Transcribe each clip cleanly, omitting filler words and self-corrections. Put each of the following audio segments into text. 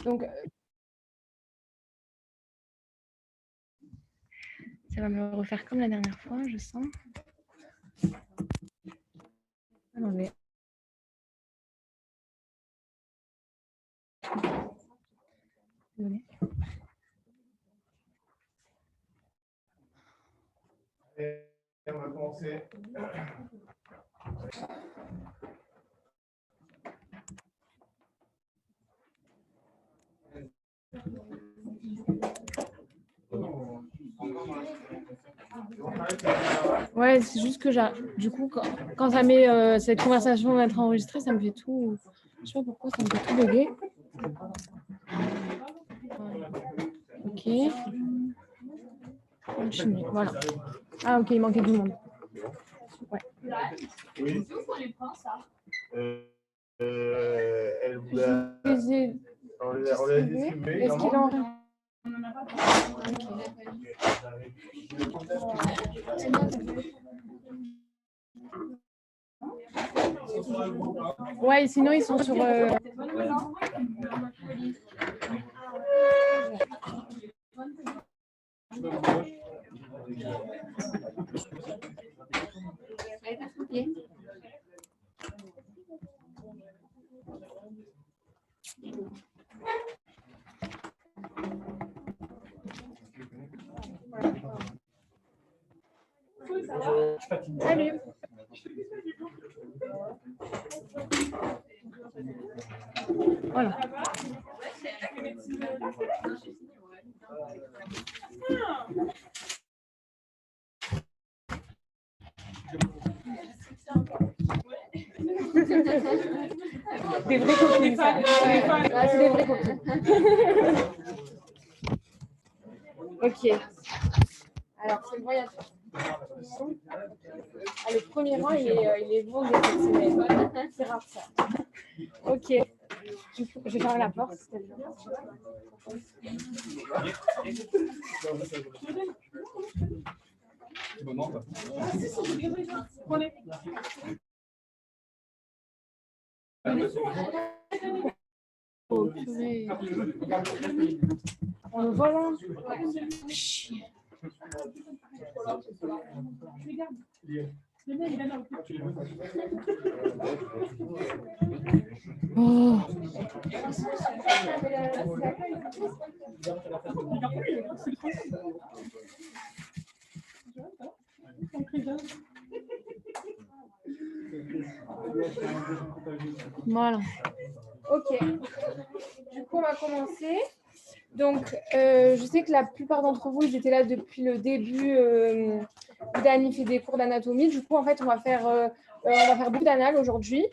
donc, ça va me refaire comme la dernière fois, je sens. Attendez. Désolée. On va commencer. Ouais, c'est juste que du coup, quand ça met cette conversation va être enregistrée, ça me fait tout. Je sais pas pourquoi ça me fait tout bugger. Ok. Continuer. Voilà. Ah ok, il manquait du monde. Ouais. Oui. Elle vous a... On les a distribués. Est-ce qu'il en... Ouais, sinon ils sont sur... Salut. Voilà. Des vraies copines, ça. Ouais, c'est des vraies copines. Ok. Alors, c'est le voyage. Ah, le premier rang, il est bon des cette semaine. C'est rare ça. Ok. Du coup, je vais fermer la porte. Oh, purée. Voilà. Chier. Oh. Voilà. Ok. Du coup, on va commencer. Donc, je sais que la plupart d'entre vous, ils étaient là depuis le début où Dani fait des cours d'anatomie. Du coup, en fait, on va faire beaucoup d'anal aujourd'hui.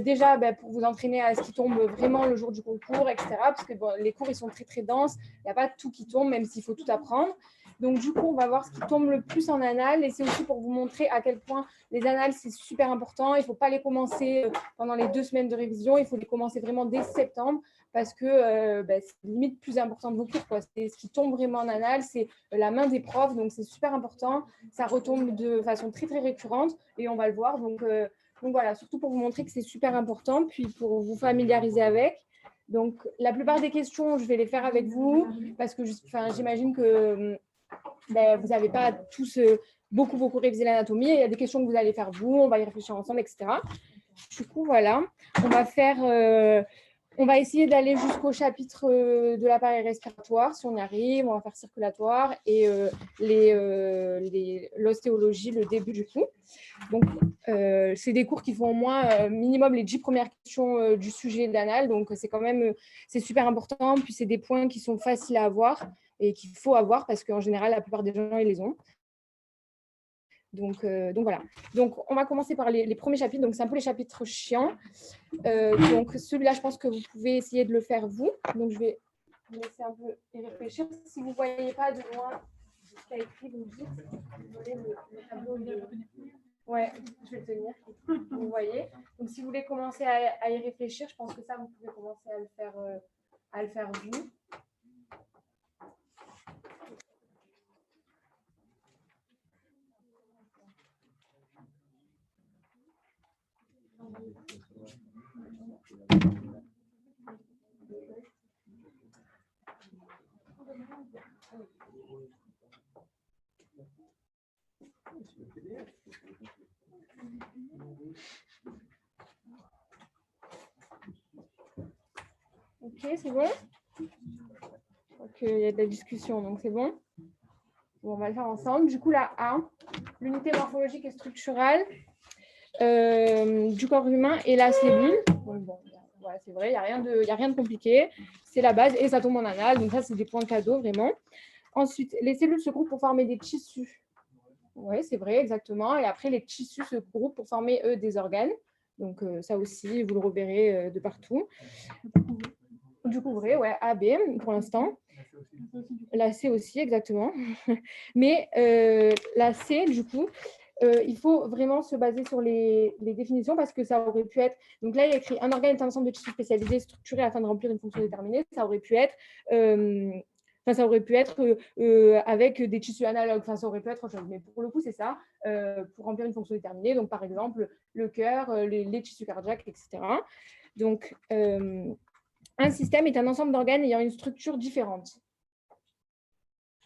Déjà, pour vous entraîner à ce qui tombe vraiment le jour du concours, etc. Parce que bon, les cours, ils sont très, très denses. Il n'y a pas tout qui tombe, même s'il faut tout apprendre. Donc, du coup, on va voir ce qui tombe le plus en anal. Et c'est aussi pour vous montrer à quel point les annales, c'est super important. Il ne faut pas les commencer pendant les 2 semaines de révision. Il faut les commencer vraiment dès septembre. Parce que c'est limite plus important de vos cours, quoi. C'est ce qui tombe vraiment en anal, c'est la main des profs, donc c'est super important. Ça retombe de façon très très récurrente et on va le voir. Donc voilà, surtout pour vous montrer que c'est super important, puis pour vous familiariser avec. Donc la plupart des questions, je vais les faire avec vous parce que j'imagine que vous n'avez pas tous beaucoup révisé l'anatomie. Il y a des questions que vous allez faire vous, on va y réfléchir ensemble, etc. Du coup, voilà, on va faire... On va essayer d'aller jusqu'au chapitre de l'appareil respiratoire, si on y arrive. On va faire circulatoire et l'ostéologie, le début du coup. Donc, c'est des cours qui font au moins minimum les 10 premières questions du sujet d'anal. Donc, c'est super important. Puis, c'est des points qui sont faciles à avoir et qu'il faut avoir parce qu'en général, la plupart des gens, ils les ont. Donc voilà. Donc, on va commencer par les premiers chapitres. Donc, c'est un peu les chapitres chiants. Donc, celui-là, je pense que vous pouvez essayer de le faire vous. Donc, je vais vous laisser un peu y réfléchir. Si vous ne voyez pas de loin ce qu'il y a écrit, vous me dites. Désolée, le tableau de... Ouais, je vais le tenir. Vous voyez. Donc, si vous voulez commencer à y réfléchir, je pense que ça, vous pouvez commencer à le faire vous. Ok, c'est bon? Il y a de la discussion, donc c'est bon. Bon, on va le faire ensemble. Du coup, la A, l'unité morphologique et structurale du corps humain et la cellule. Donc, bon, voilà, c'est vrai, il n'y a rien de compliqué. C'est la base et ça tombe en anal. Donc, ça, c'est des points cadeaux, vraiment. Ensuite, les cellules se groupent pour former des tissus. Oui, c'est vrai, exactement. Et après, les tissus se groupent pour former, eux, des organes. Donc, ça aussi, vous le reverrez de partout. Du coup, vrai, ouais, A, B pour l'instant. La C aussi, exactement. Mais la C, du coup, il faut vraiment se baser sur les définitions parce que ça aurait pu être… Donc là, il y a écrit « Un organe est un ensemble de tissus spécialisés structurés afin de remplir une fonction déterminée ». Ça aurait pu être… avec des tissus analogues, ça aurait pu être autre chose. Mais pour le coup, c'est ça, pour remplir une fonction déterminée. Donc, par exemple, le cœur, les tissus cardiaques, etc. Donc, un système est un ensemble d'organes ayant une structure différente.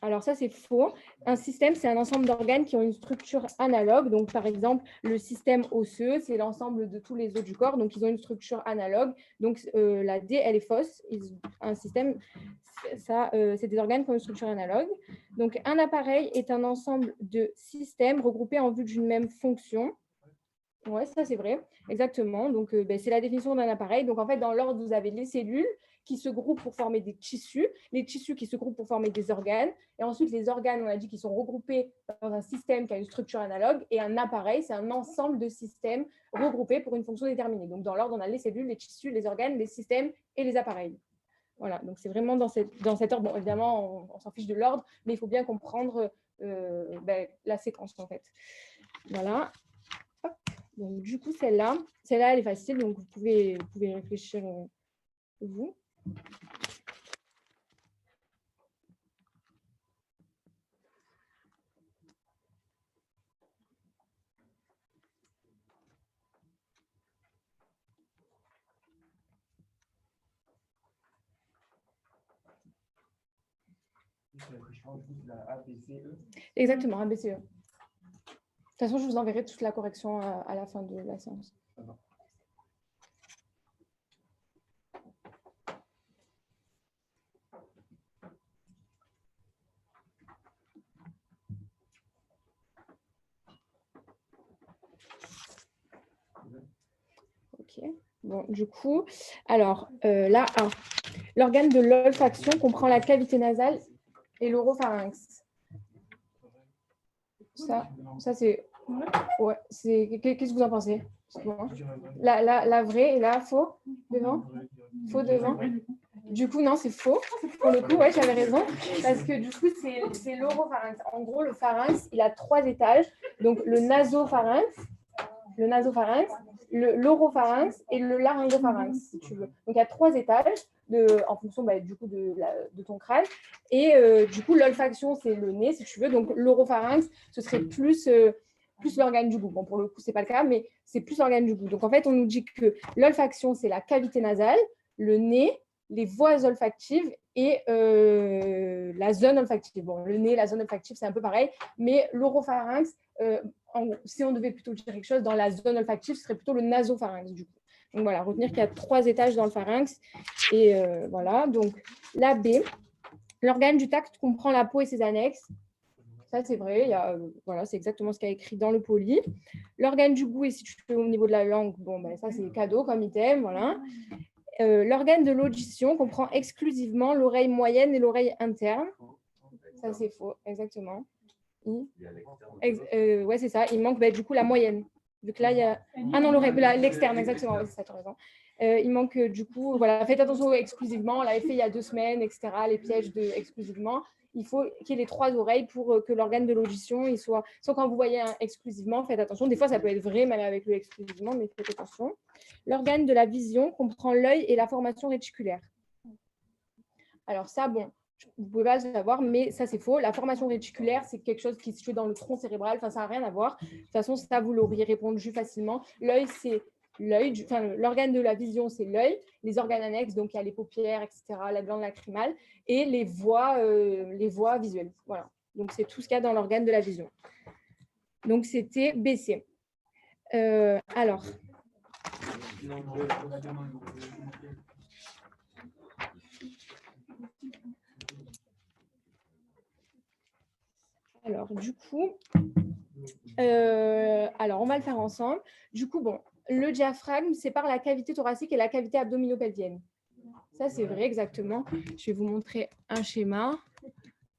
Alors ça, c'est faux. Un système, c'est un ensemble d'organes qui ont une structure analogue. Donc, par exemple, le système osseux, c'est l'ensemble de tous les os du corps. Donc, ils ont une structure analogue. Donc, la D, elle est fausse. Un système, c'est des organes qui ont une structure analogue. Donc, un appareil est un ensemble de systèmes regroupés en vue d'une même fonction. Oui, ça, c'est vrai. Exactement. Donc, c'est la définition d'un appareil. Donc, en fait, dans l'ordre, vous avez les cellules qui se groupent pour former des tissus, les tissus qui se groupent pour former des organes, et ensuite les organes, on a dit, qui sont regroupés dans un système qui a une structure analogue, et un appareil, c'est un ensemble de systèmes regroupés pour une fonction déterminée. Donc, dans l'ordre, on a les cellules, les tissus, les organes, les systèmes et les appareils. Voilà, donc c'est vraiment dans cet ordre. Bon, évidemment, on s'en fiche de l'ordre, mais il faut bien comprendre la séquence, en fait. Voilà. Hop. Donc, du coup, celle-là, elle est facile, donc vous pouvez réfléchir vous. Exactement, ABCE. De toute façon, je vous enverrai toute la correction à la fin de la séance. Ok. Bon, du coup, alors, là, l'organe de l'olfaction comprend la cavité nasale et l'oropharynx. Ça c'est… Ouais, qu'est-ce que vous en pensez? La vraie et la faux devant? Faux devant? Du coup, non, c'est faux. Pour le coup, ouais, j'avais raison. Parce que du coup, c'est l'oropharynx. En gros, le pharynx, il a 3 étages. Donc, le nasopharynx, l'oropharynx et le laryngopharynx, si tu veux. Donc, il y a 3 étages en fonction du coup, de ton crâne. Et du coup, l'olfaction, c'est le nez, si tu veux. Donc, l'oropharynx, ce serait plus l'organe du goût. Bon, pour le coup, ce n'est pas le cas, mais c'est plus l'organe du goût. Donc, en fait, on nous dit que l'olfaction, c'est la cavité nasale, le nez, les voies olfactives et la zone olfactive. Bon, le nez, la zone olfactive, c'est un peu pareil, mais l'oropharynx, si on devait plutôt dire quelque chose dans la zone olfactive, ce serait plutôt le nasopharynx, du coup. Donc voilà, retenir qu'il y a 3 étages dans le pharynx. Et voilà, donc la B, l'organe du tact comprend la peau et ses annexes. Ça, c'est vrai, voilà, c'est exactement ce qu'il y a écrit dans le poly. L'organe du goût, et si tu fais au niveau de la langue, bon, ça, c'est cadeau comme item, voilà. L'organe de l'audition comprend exclusivement l'oreille moyenne et l'oreille interne. Ça, c'est faux, exactement. Ouais, c'est ça. Il manque du coup la moyenne. Vu que là, il y a… Ah non, l'externe, exactement. Ouais, c'est ça, tu as raison. Il manque du coup… Voilà, faites attention exclusivement. On l'avait fait il y a 2 semaines, etc. Les pièges de exclusivement. Il faut qu'il y ait les 3 oreilles pour que l'organe de l'audition, il soit… Soit quand vous voyez un exclusivement, faites attention. Des fois, ça peut être vrai, même avec le exclusivement, mais faites attention. L'organe de la vision comprend l'œil et la formation réticulaire. Alors ça, bon, vous ne pouvez pas le savoir, mais ça, c'est faux. La formation réticulaire, c'est quelque chose qui se situe dans le tronc cérébral. Enfin, ça n'a rien à voir. De toute façon, ça, vous l'auriez répondu facilement. L'œil, c'est l'œil, l'organe de la vision, c'est l'œil, les organes annexes, donc il y a les paupières, etc., la glande lacrymale, et les voies visuelles. Voilà. Donc, c'est tout ce qu'il y a dans l'organe de la vision. Donc, c'était BC. Alors. Alors, du coup, on va le faire ensemble. Du coup, bon, le diaphragme sépare la cavité thoracique et la cavité abdominopelvienne. Ça, c'est vrai, exactement. Je vais vous montrer un schéma.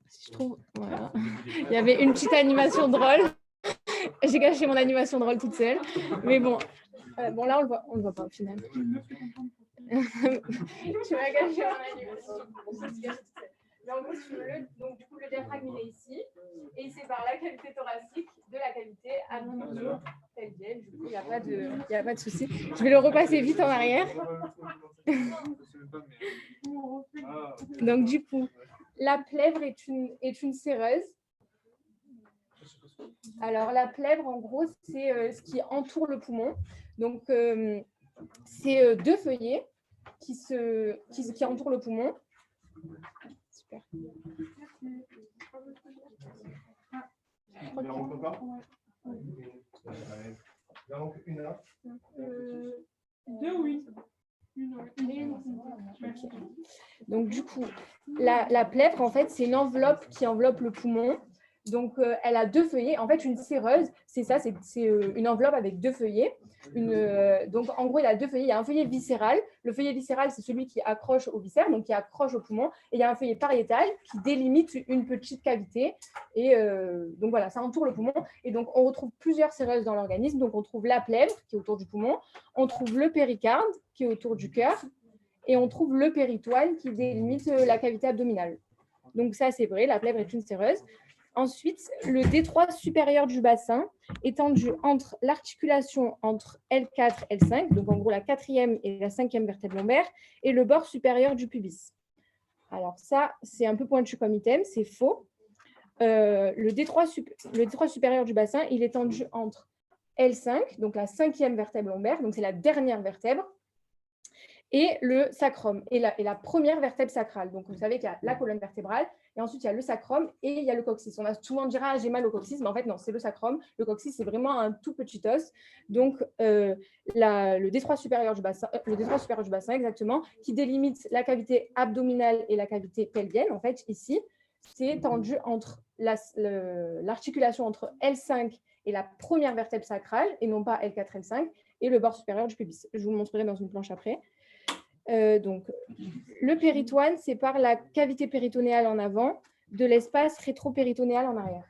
Si je trouve, voilà. Il y avait une petite animation drôle. J'ai gâché mon animation drôle toute seule. Mais bon, là, on le voit pas au final. Tu m'as gâché mon animation. Mais en gros, donc, du coup, le diaphragme, il est ici, et il sépare la cavité thoracique de la cavité abdominopelvienne. Du coup, il n'y a pas de souci. Je vais le repasser vite en arrière. Donc, du coup, la plèvre est une séreuse. Alors, la plèvre, en gros, c'est ce qui entoure le poumon. Donc, c'est deux feuillets qui entourent le poumon. Super. Deux, oui. Donc, du coup, la plèvre, en fait, c'est une enveloppe qui enveloppe le poumon. Donc, elle a deux feuillets. En fait, une séreuse, c'est ça, c'est une enveloppe avec deux feuillets. Donc, en gros, il a deux feuillets. Il y a un feuillet viscéral. Le feuillet viscéral, c'est celui qui accroche au viscère, donc qui accroche au poumon. Et il y a un feuillet pariétal qui délimite une petite cavité. Et donc, voilà, ça entoure le poumon. Et donc, on retrouve plusieurs séreuses dans l'organisme. Donc, on trouve la plèvre qui est autour du poumon. On trouve le péricarde qui est autour du cœur. Et on trouve le péritoine qui délimite la cavité abdominale. Donc, ça, c'est vrai, la plèvre est une séreuse. Ensuite, le détroit supérieur du bassin, étendu entre l'articulation entre L4 et L5, donc en gros la 4e et la 5e vertèbre lombaire, et le bord supérieur du pubis. Alors ça, c'est un peu pointu comme item, c'est faux. Le détroit supérieur du bassin, il est étendu entre L5, donc la 5e vertèbre lombaire, donc c'est la dernière vertèbre, et le sacrum, et la première vertèbre sacrale. Donc, vous savez qu'il y a la colonne vertébrale, et ensuite, il y a le sacrum, et il y a le coccyx. On a souvent dit, ah, j'ai mal au coccyx, mais en fait, non, c'est le sacrum. Le coccyx, c'est vraiment un tout petit os. Donc, le détroit supérieur du bassin, exactement, qui délimite la cavité abdominale et la cavité pelvienne, en fait, ici, c'est tendu entre l'articulation entre L5 et la première vertèbre sacrale, et non pas L4, L5, et le bord supérieur du pubis. Je vous le montrerai dans une planche après. Donc, le péritoine sépare la cavité péritonéale en avant de l'espace rétropéritonéal en arrière.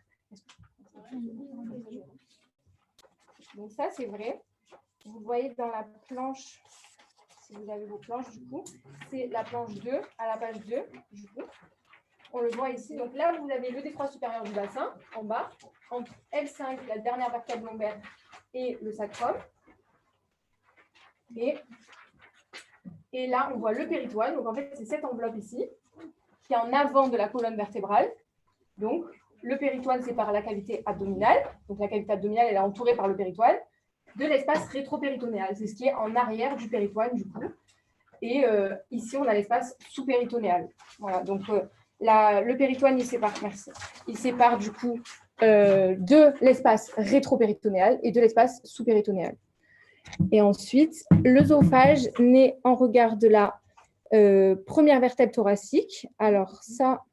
Donc ça, c'est vrai. Vous voyez dans la planche, si vous avez vos planches, du coup, c'est la planche 2 à la page 2, du coup. On le voit ici. Donc là, vous avez le détroit supérieur du bassin, en bas, entre L5, la dernière vertèbre lombaire, et le sacrum. Et là, on voit le péritoine. Donc, en fait, c'est cette enveloppe ici, qui est en avant de la colonne vertébrale. Donc, le péritoine sépare la cavité abdominale. Donc, la cavité abdominale, elle est entourée par le péritoine, de l'espace rétropéritonéal. C'est ce qui est en arrière du péritoine, du coup. Et ici, on a l'espace sous-péritonéal. Voilà. Donc, le péritoine, il sépare, du coup, de l'espace rétropéritonéal et de l'espace sous-péritonéal. Et ensuite, l'œsophage naît en regard de la première vertèbre thoracique. Alors, ça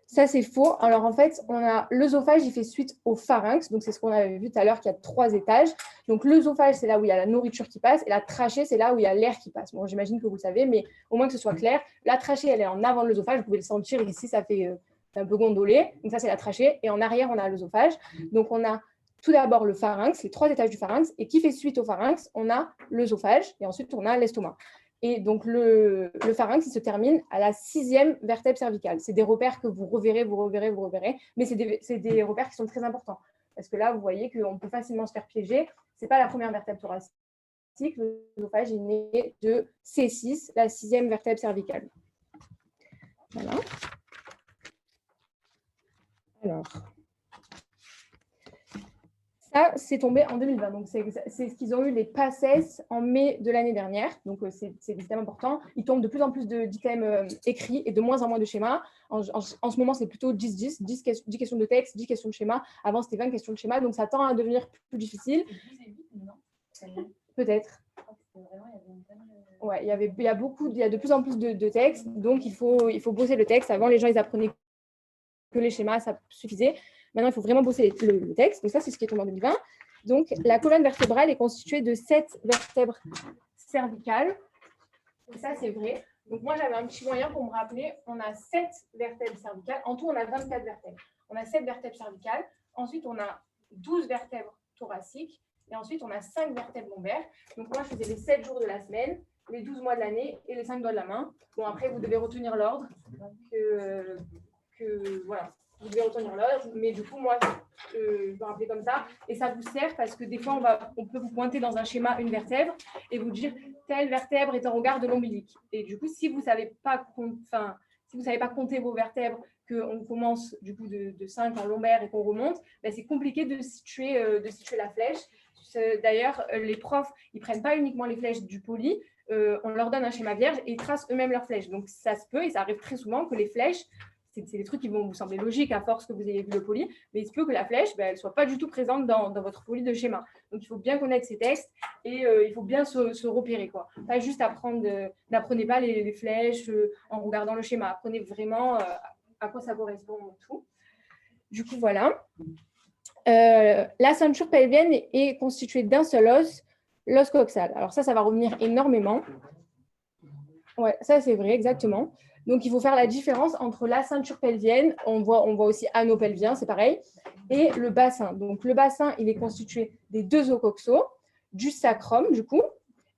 c'est faux. Alors, en fait, on a l'œsophage, il fait suite au pharynx. Donc, c'est ce qu'on avait vu tout à l'heure, qu'il y a 3 étages. Donc, l'œsophage, c'est là où il y a la nourriture qui passe. Et la trachée, c'est là où il y a l'air qui passe. Bon, j'imagine que vous le savez, mais au moins que ce soit clair. La trachée, elle est en avant de l'œsophage. Vous pouvez le sentir ici, ça fait un peu gondolé. Donc, ça, c'est la trachée. Et en arrière, on a l'œsophage. Donc, on a tout d'abord le pharynx, les 3 étages du pharynx, et qui fait suite au pharynx, on a l'œsophage, et ensuite on a l'estomac. Et donc le pharynx, il se termine à la 6e vertèbre cervicale. C'est des repères que vous reverrez, mais c'est des repères qui sont très importants. Parce que là, vous voyez qu'on peut facilement se faire piéger. Ce n'est pas la première vertèbre thoracique, l'œsophage est né de C6, la 6e vertèbre cervicale. Voilà. Alors... Ça, c'est tombé en 2020. Donc, c'est ce qu'ils ont eu les PACES en mai de l'année dernière. Donc, c'est des items importants. Ils tombent de plus en plus d'items écrits et de moins en moins de schémas. En ce moment, c'est plutôt 10-10, 10 questions de texte, 10 questions de schéma. Avant, c'était 20 questions de schéma. Donc, ça tend à devenir plus difficile. Peut-être. Ouais, il y a de plus en plus de textes. Donc, il faut bosser le texte. Avant, les gens, ils apprenaient que les schémas, ça suffisait. Maintenant, il faut vraiment bosser le texte. Donc, ça, c'est ce qui est tombé en 2020. Donc, la colonne vertébrale est constituée de 7 vertèbres cervicales. Et ça, c'est vrai. Donc, moi, j'avais un petit moyen pour me rappeler. On a 7 vertèbres cervicales. En tout, on a 24 vertèbres. On a 7 vertèbres cervicales. Ensuite, on a 12 vertèbres thoraciques. Et ensuite, on a 5 vertèbres lombaires. Donc, moi, je faisais les 7 jours de la semaine, les 12 mois de l'année et les 5 doigts de la main. Bon, après, vous devez retenir l'ordre. Voilà. Vous devez retenir l'ordre, mais du coup, moi, je vais rappeler comme ça. Et ça vous sert parce que des fois, on peut vous pointer dans un schéma une vertèbre et vous dire telle vertèbre est en regard de l'ombilique. Et du coup, si vous ne savez pas compter vos vertèbres, qu'on commence du coup de 5 en lombaire et qu'on remonte, ben, c'est compliqué de situer la flèche. D'ailleurs, les profs, ils ne prennent pas uniquement les flèches du poli, on leur donne un schéma vierge et ils tracent eux-mêmes leurs flèches. Donc, ça se peut et ça arrive très souvent que les flèches, c'est des trucs qui vont vous sembler logiques à force que vous ayez vu le poli, mais il se peut que la flèche, elle ne soit pas du tout présente dans votre poli de schéma. Donc, il faut bien connaître ces textes et il faut bien se repérer, quoi. Pas juste n'apprenez pas les flèches en regardant le schéma. Apprenez vraiment à quoi ça correspond tout. Du coup, voilà. La ceinture pelvienne est constituée d'un seul os, l'os coxal. Alors ça va revenir énormément. Ouais, ça c'est vrai, exactement. Donc, il faut faire la différence entre la ceinture pelvienne, on voit aussi anneau pelvien, c'est pareil, et le bassin. Donc, le bassin, il est constitué des 2 os coxaux, du sacrum, du coup,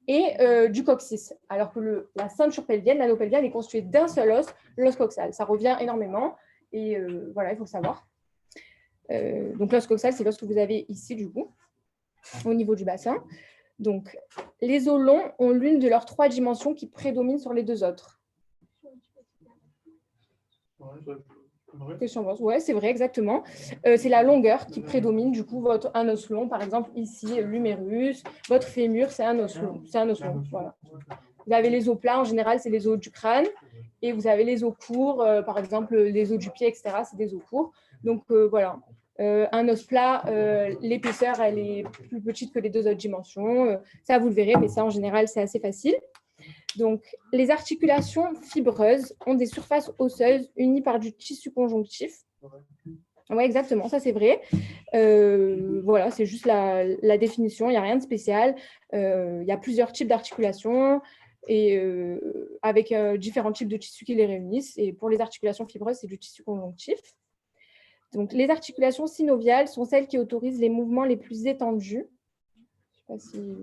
et du coccyx. Alors que la ceinture pelvienne, l'anneau pelvien, est constitué d'un seul os, l'os coxal. Ça revient énormément, et voilà, il faut le savoir. Donc, l'os coxal, c'est l'os que vous avez ici, du coup, au niveau du bassin. Donc, les os longs ont l'une de leurs 3 dimensions qui prédominent sur les 2 autres. Ouais, c'est vrai, exactement. C'est la longueur qui prédomine. Du coup, un os long, par exemple, ici, l'humérus, votre fémur, c'est un os long. Voilà. Vous avez les os plats, en général, c'est les os du crâne. Et vous avez les os courts, par exemple, les os du pied, etc. C'est des os courts. Donc, voilà. Un os plat, l'épaisseur, elle est plus petite que les 2 autres dimensions. Ça, vous le verrez, mais ça, en général, c'est assez facile. Donc, les articulations fibreuses ont des surfaces osseuses unies par du tissu conjonctif. Oui, exactement, ça c'est vrai. Voilà, c'est juste la définition, il n'y a rien de spécial. Il y a plusieurs types d'articulations et avec différents types de tissus qui les réunissent. Et pour les articulations fibreuses, c'est du tissu conjonctif. Donc, les articulations synoviales sont celles qui autorisent les mouvements les plus étendus. Je ne sais pas si...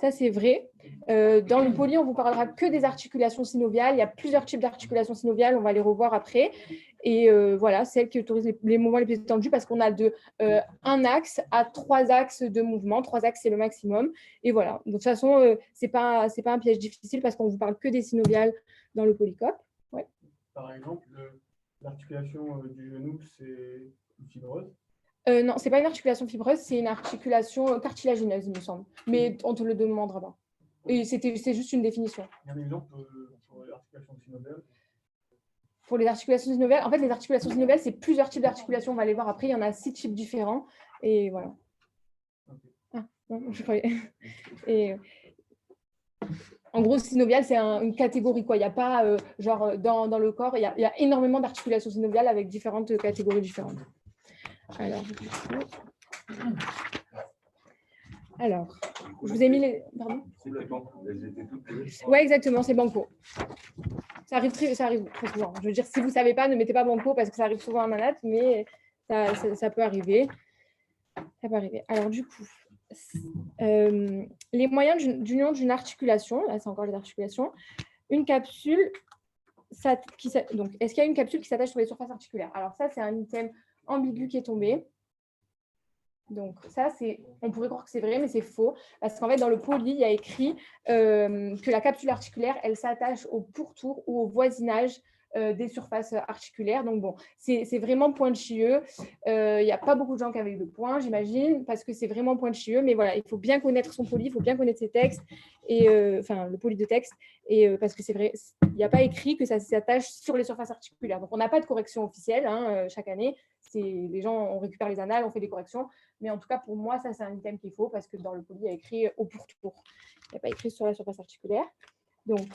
Ça, c'est vrai. Dans le poli, on ne vous parlera que des articulations synoviales. Il y a plusieurs types d'articulations synoviales. On va les revoir après. Et voilà, celles qui autorisent les mouvements les plus étendus parce qu'on a un axe à 3 axes de mouvement. 3 axes, c'est le maximum. Et voilà. Donc, de toute façon, ce n'est pas un piège difficile parce qu'on ne vous parle que des synoviales dans le polycope. Ouais. Par exemple, l'articulation du genou, c'est fibreuse. Non, ce n'est pas une articulation fibreuse, c'est une articulation cartilagineuse, il me semble. Mais on ne te le demandera pas. Et c'est juste une définition. Il y a un exemple pour l'articulation synoviale. Pour les articulations synoviales, en fait, les articulations synoviales, c'est plusieurs types d'articulations. On va les voir après. Il y en a 6 types différents. Et voilà. Okay. Ah, non, je croyais. Et en gros, synovial, c'est une catégorie, quoi. Il n'y a pas, genre, dans le corps, il y a énormément d'articulations synoviales avec différentes catégories différentes. Alors, je vous ai mis les... Pardon ? Oui, exactement, c'est banco. Ça arrive très souvent. Je veux dire, si vous ne savez pas, ne mettez pas banco parce que ça arrive souvent en manat, mais ça peut arriver. Ça peut arriver. Alors, du coup, les moyens d'union d'une articulation, là, c'est encore les articulations, une capsule... Donc, est-ce qu'il y a une capsule qui s'attache sur les surfaces articulaires ? Alors, ça, c'est un item ambigu qui est tombé. Donc ça, on pourrait croire que c'est vrai, mais c'est faux. Parce qu'en fait, dans le poli, il y a écrit que la capsule articulaire, elle s'attache au pourtour ou au voisinage des surfaces articulaires. Donc, bon, c'est vraiment pointilleux. Il n'y a pas beaucoup de gens qui avaient eu le point, j'imagine, parce que c'est vraiment pointilleux. Mais voilà, il faut bien connaître son poly, il faut bien connaître ses textes, et, enfin, le poly de texte, et, parce que c'est vrai, il n'y a pas écrit que ça s'attache sur les surfaces articulaires. Donc, on n'a pas de correction officielle chaque année. Les gens, on récupère les annales, on fait des corrections. Mais en tout cas, pour moi, ça, c'est un item qu'il faut parce que dans le poly, il y a écrit au pourtour. Il n'y a pas écrit sur la surface articulaire. Donc,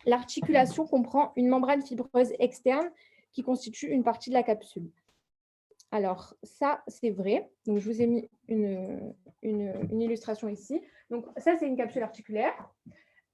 l'articulation comprend une membrane fibreuse externe qui constitue une partie de la capsule. Alors, ça, c'est vrai. Donc, je vous ai mis une illustration ici. Donc, ça, c'est une capsule articulaire.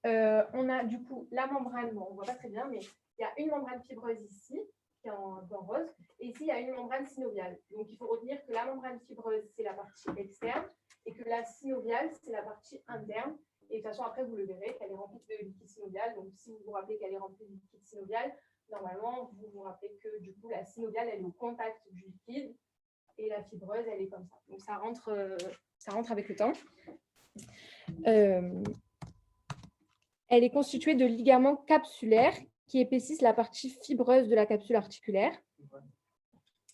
On a du coup la membrane, bon, on ne voit pas très bien, mais il y a une membrane fibreuse ici, qui est en rose, et ici, il y a une membrane synoviale. Donc, il faut retenir que la membrane fibreuse, c'est la partie externe, et que la synoviale, c'est la partie interne. Et de toute façon, après, vous le verrez, qu'elle est remplie de liquide synovial. Donc, si vous vous rappelez qu'elle est remplie de liquide synovial, normalement, vous vous rappelez que du coup, la synoviale, elle est au contact du liquide, et la fibreuse, elle est comme ça. Donc, ça rentre avec le temps. Elle est constituée de ligaments capsulaires qui épaississent la partie fibreuse de la capsule articulaire.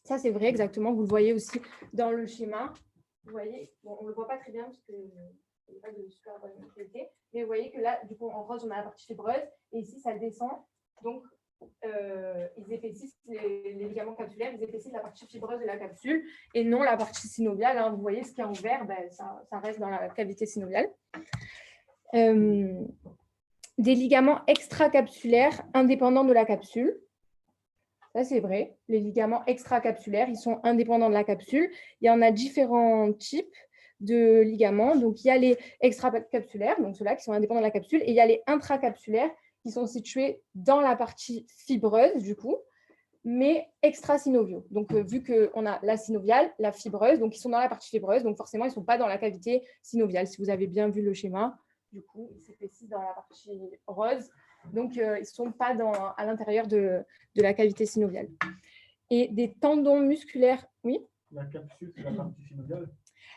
Ça, c'est vrai, exactement. Vous le voyez aussi dans le schéma. Vous voyez, bon, on ne le voit pas très bien parce que il n'y a pas de super bonne qualité. Mais vous voyez que là, du coup, en rose, on a la partie fibreuse. Et ici, ça descend. Donc, ils épaississent les ligaments capsulaires, ils épaississent la partie fibreuse de la capsule et non la partie synoviale. Vous voyez, ce qui est en vert, ben, ça reste dans la cavité synoviale. Des ligaments extracapsulaires indépendants de la capsule. Ça, c'est vrai. Les ligaments extracapsulaires, ils sont indépendants de la capsule. Il y en a différents types de ligaments. Donc, il y a les extracapsulaires, donc ceux-là qui sont indépendants de la capsule, et il y a les intracapsulaires qui sont situés dans la partie fibreuse, du coup, mais extrasynoviaux. Donc, vu qu'on a la synoviale, la fibreuse, donc ils sont dans la partie fibreuse, donc forcément, ils ne sont pas dans la cavité synoviale. Si vous avez bien vu le schéma, du coup, ils s'épaississent dans la partie rose. Donc, ils ne sont pas à l'intérieur de la cavité synoviale. Et des tendons musculaires, oui. La capsule, c'est la partie synoviale.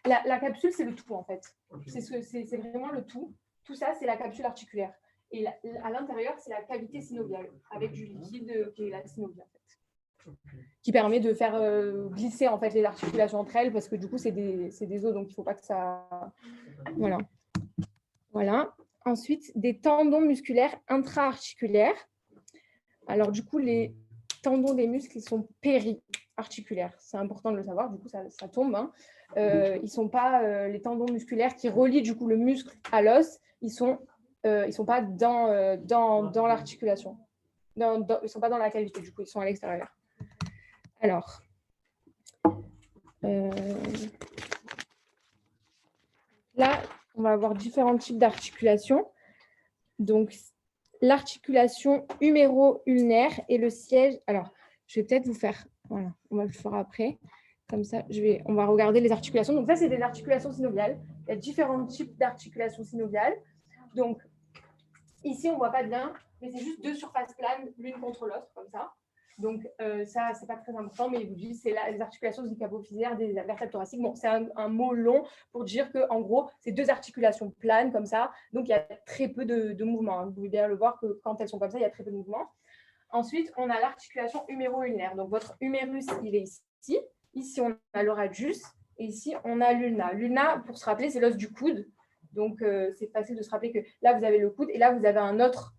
La capsule, c'est le tout, en fait. Okay. C'est vraiment le tout. Tout ça, c'est la capsule articulaire. Et à l'intérieur, c'est la cavité synoviale, avec du liquide qui est la synovie, en fait. Okay. Qui permet de faire glisser, en fait, les articulations entre elles, parce que du coup, c'est des os, donc il ne faut pas que ça... Voilà. Voilà. Ensuite, des tendons musculaires intra-articulaires. Alors, du coup, les tendons des muscles, ils sont périarticulaires. C'est important de le savoir, du coup, ça tombe. Hein. Ils ne sont pas les tendons musculaires qui relient, du coup, le muscle à l'os. Ils ne sont pas dans l'articulation. Ils ne sont pas dans la cavité, du coup, ils sont à l'extérieur. Alors, là, on va avoir différents types d'articulations. Donc, l'articulation huméro-ulnaire et le siège. Alors, je vais peut-être vous faire... Voilà, on va le faire après. Comme ça, on va regarder les articulations. Donc, ça, c'est des articulations synoviales. Il y a différents types d'articulations synoviales. Donc, ici, on ne voit pas bien, mais c'est juste deux surfaces planes, l'une contre l'autre, comme ça. Donc, ça, ce n'est pas très important, mais il vous dit c'est les articulations zygapophysaires des vertèbres thoraciques. Bon, c'est un mot long pour dire qu'en gros, c'est deux articulations planes, comme ça. Donc, il y a très peu de mouvement. Vous pouvez bien le voir que quand elles sont comme ça, il y a très peu de mouvement. Ensuite, on a l'articulation huméro-ulnaire. Donc, votre humérus, il est ici. Ici, on a le radius. Et ici, on a l'ulna. L'ulna, pour se rappeler, c'est l'os du coude. Donc, c'est facile de se rappeler que là, vous avez le coude et là, vous avez un autre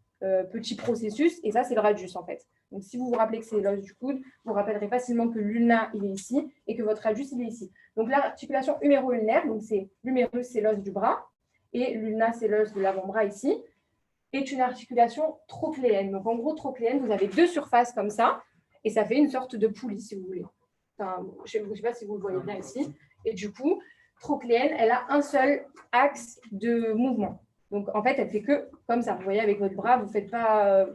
petit processus. Et ça, c'est le radius, en fait. Donc, si vous vous rappelez que c'est l'os du coude, vous rappellerez facilement que l'ulna, il est ici et que votre radius, il est ici. Donc, l'articulation huméro-ulnaire, donc l'humérus, c'est l'os du bras et l'ulna, c'est l'os de l'avant-bras ici, est une articulation trochléenne. Donc, en gros, trochléenne, vous avez deux surfaces comme ça et ça fait une sorte de poulie, si vous voulez. Enfin, je ne sais pas si vous le voyez bien ici. Et du coup, trochléenne, elle a un seul axe de mouvement. Donc, en fait, elle ne fait que comme ça. Vous voyez, avec votre bras, vous ne faites pas...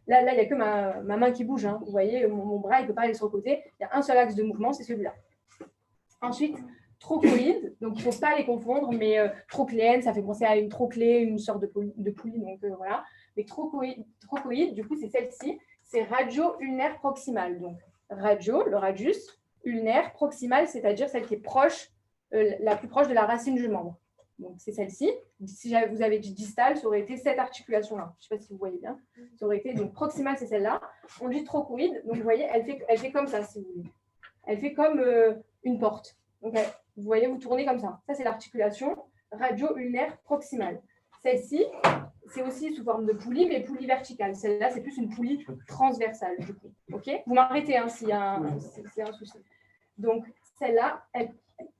là, il n'y a que ma main qui bouge. Hein. Vous voyez, mon bras, il ne peut pas aller sur le côté. Il y a un seul axe de mouvement, c'est celui-là. Ensuite, trochoïde. Donc, il ne faut pas les confondre, mais trochléenne, ça fait penser à une trochlée, une sorte de poulie. Donc, voilà. Mais trochoïde, du coup, c'est celle-ci. C'est radio-ulnaire proximale. Donc, radio, le radius, ulnaire, proximale, c'est-à-dire celle qui est proche, la plus proche de la racine du membre. Donc, c'est celle-ci. Si vous avez dit distale, ça aurait été cette articulation-là. Je ne sais pas si vous voyez bien. Ça aurait été, donc, proximale, c'est celle-là. On dit trochoïde. Donc, vous voyez, elle fait comme ça, si vous voulez. Elle fait comme une porte. Donc, vous voyez, vous tournez comme ça. Ça, c'est l'articulation radio-ulnaire proximale. Celle-ci, c'est aussi sous forme de poulie, mais poulie verticale. Celle-là, c'est plus une poulie transversale, du coup. OK ? Vous m'arrêtez s'il y a un souci. Donc, celle-là,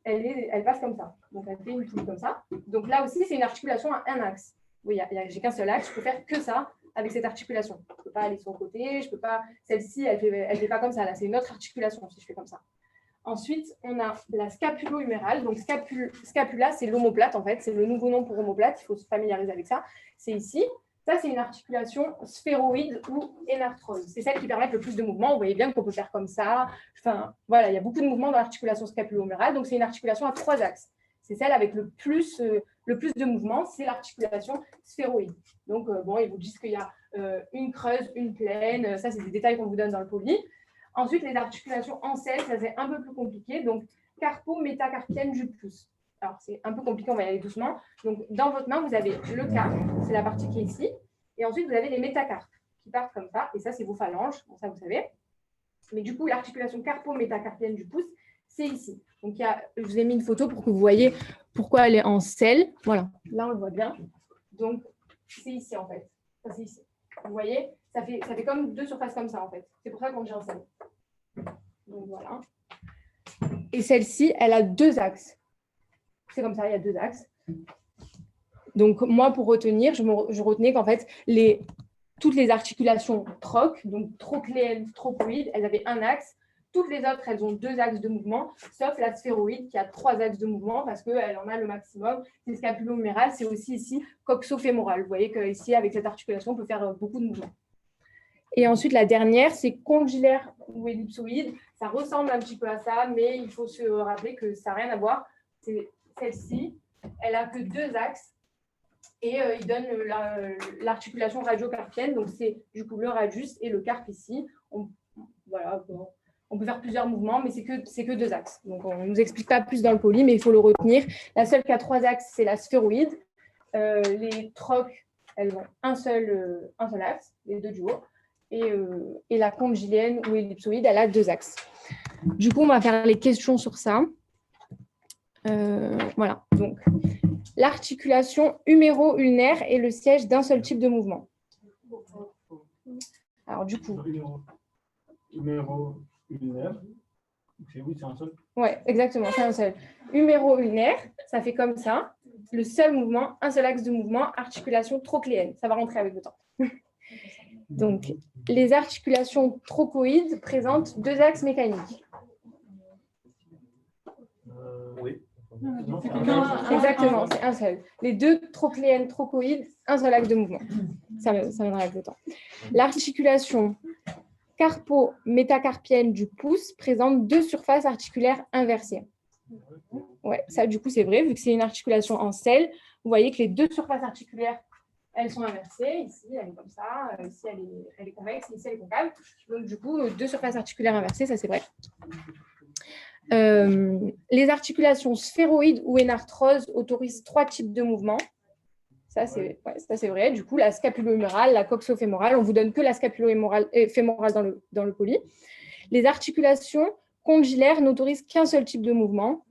elle passe comme ça. Donc, elle fait une poulie comme ça. Donc, là aussi, c'est une articulation à un axe. Oui, j'ai qu'un seul axe. Je peux faire que ça avec cette articulation. Je ne peux pas aller sur le côté. Je peux pas. Celle-ci, elle fait pas comme ça. Là, c'est une autre articulation si je fais comme ça. Ensuite, on a la scapulo-humérale. Donc, scapula, c'est l'omoplate, en fait. C'est le nouveau nom pour omoplate. Il faut se familiariser avec ça. C'est ici. Ça, c'est une articulation sphéroïde ou énarthrose. C'est celle qui permet le plus de mouvements. Vous voyez bien qu'on peut faire comme ça. Enfin, voilà, il y a beaucoup de mouvements dans l'articulation scapulo-humérale. Donc, c'est une articulation à 3 axes. C'est celle avec le plus de mouvements. C'est l'articulation sphéroïde. Donc, ils vous disent qu'il y a une creuse, une plaine. Ça, c'est des détails qu'on vous donne dans le poly. Ensuite, les articulations en selle, ça c'est un peu plus compliqué. Donc, carpo-métacarpienne du pouce. Alors, c'est un peu compliqué, on va y aller doucement. Donc, dans votre main, vous avez le carpe, c'est la partie qui est ici. Et ensuite, vous avez les métacarpes qui partent comme ça. Et ça, c'est vos phalanges. Bon, ça, vous savez. Mais du coup, l'articulation carpo-métacarpienne du pouce, c'est ici. Donc, je vous ai mis une photo pour que vous voyez pourquoi elle est en selle. Voilà, là, on le voit bien. Donc, c'est ici, en fait. Ça, c'est ici. Vous voyez, ça fait comme 2 surfaces comme ça, en fait. C'est pour ça qu'on dit en selle. Donc, voilà. Et celle-ci, elle a 2 axes. C'est comme ça, il y a 2 axes. Donc, moi, pour retenir, je retenais qu'en fait, toutes les articulations troc, donc trocléenne, trochoïde, elles avaient un axe. Toutes les autres, elles ont 2 axes de mouvement, sauf la sphéroïde qui a 3 axes de mouvement parce qu'elle en a le maximum. C'est scapulo-huméral, c'est aussi ici coxo-fémoral. Vous voyez qu'ici, avec cette articulation, on peut faire beaucoup de mouvements. Et ensuite, la dernière, c'est condylaire ou ellipsoïde. Ça ressemble un petit peu à ça, mais il faut se rappeler que ça n'a rien à voir. C'est celle-ci. Elle n'a que 2 axes. Et il donne l'articulation radiocarpienne. Donc, c'est du coup le radius et le carpe ici. Voilà, on peut faire plusieurs mouvements, mais c'est que 2 axes. Donc, on ne nous explique pas plus dans le poly, mais il faut le retenir. La seule qui a 3 axes, c'est la sphéroïde. Les trocs, elles ont un seul axe, les 2 du haut. Et la condylienne ou ellipsoïde, elle a 2 axes. Du coup, on va faire les questions sur ça. Voilà. Donc, l'articulation huméro-ulnaire est le siège d'un seul type de mouvement. Alors, du coup... Huméro-ulnaire. Oui, c'est un seul. Oui, exactement, c'est un seul. Huméro-ulnaire, ça fait comme ça. Le seul mouvement, un seul axe de mouvement, articulation trocléenne. Ça va rentrer avec le temps. Donc, les articulations trochoïdes présentent 2 axes mécaniques. Oui. Exactement, c'est un seul. Les 2 trocléennes, trochoïdes, un seul axe de mouvement. Ça viendra avec le temps. L'articulation carpo-métacarpienne du pouce présente 2 surfaces articulaires inversées. Ouais, ça, du coup, c'est vrai, vu que c'est une articulation en selle. Vous voyez que les 2 surfaces articulaires, elles sont inversées. Ici, elle est comme ça. Ici, elle est convexe. Ici, elle est concave. Donc, du coup, 2 surfaces articulaires inversées, ça, c'est vrai. Les articulations sphéroïdes ou énarthroses autorisent 3 types de mouvements. Ça, c'est vrai. Du coup, la scapulo-humérale, la coxo-fémorale, on ne vous donne que la scapulo-fémorale dans le poly. Les articulations condylaires n'autorisent qu'un seul type de mouvement.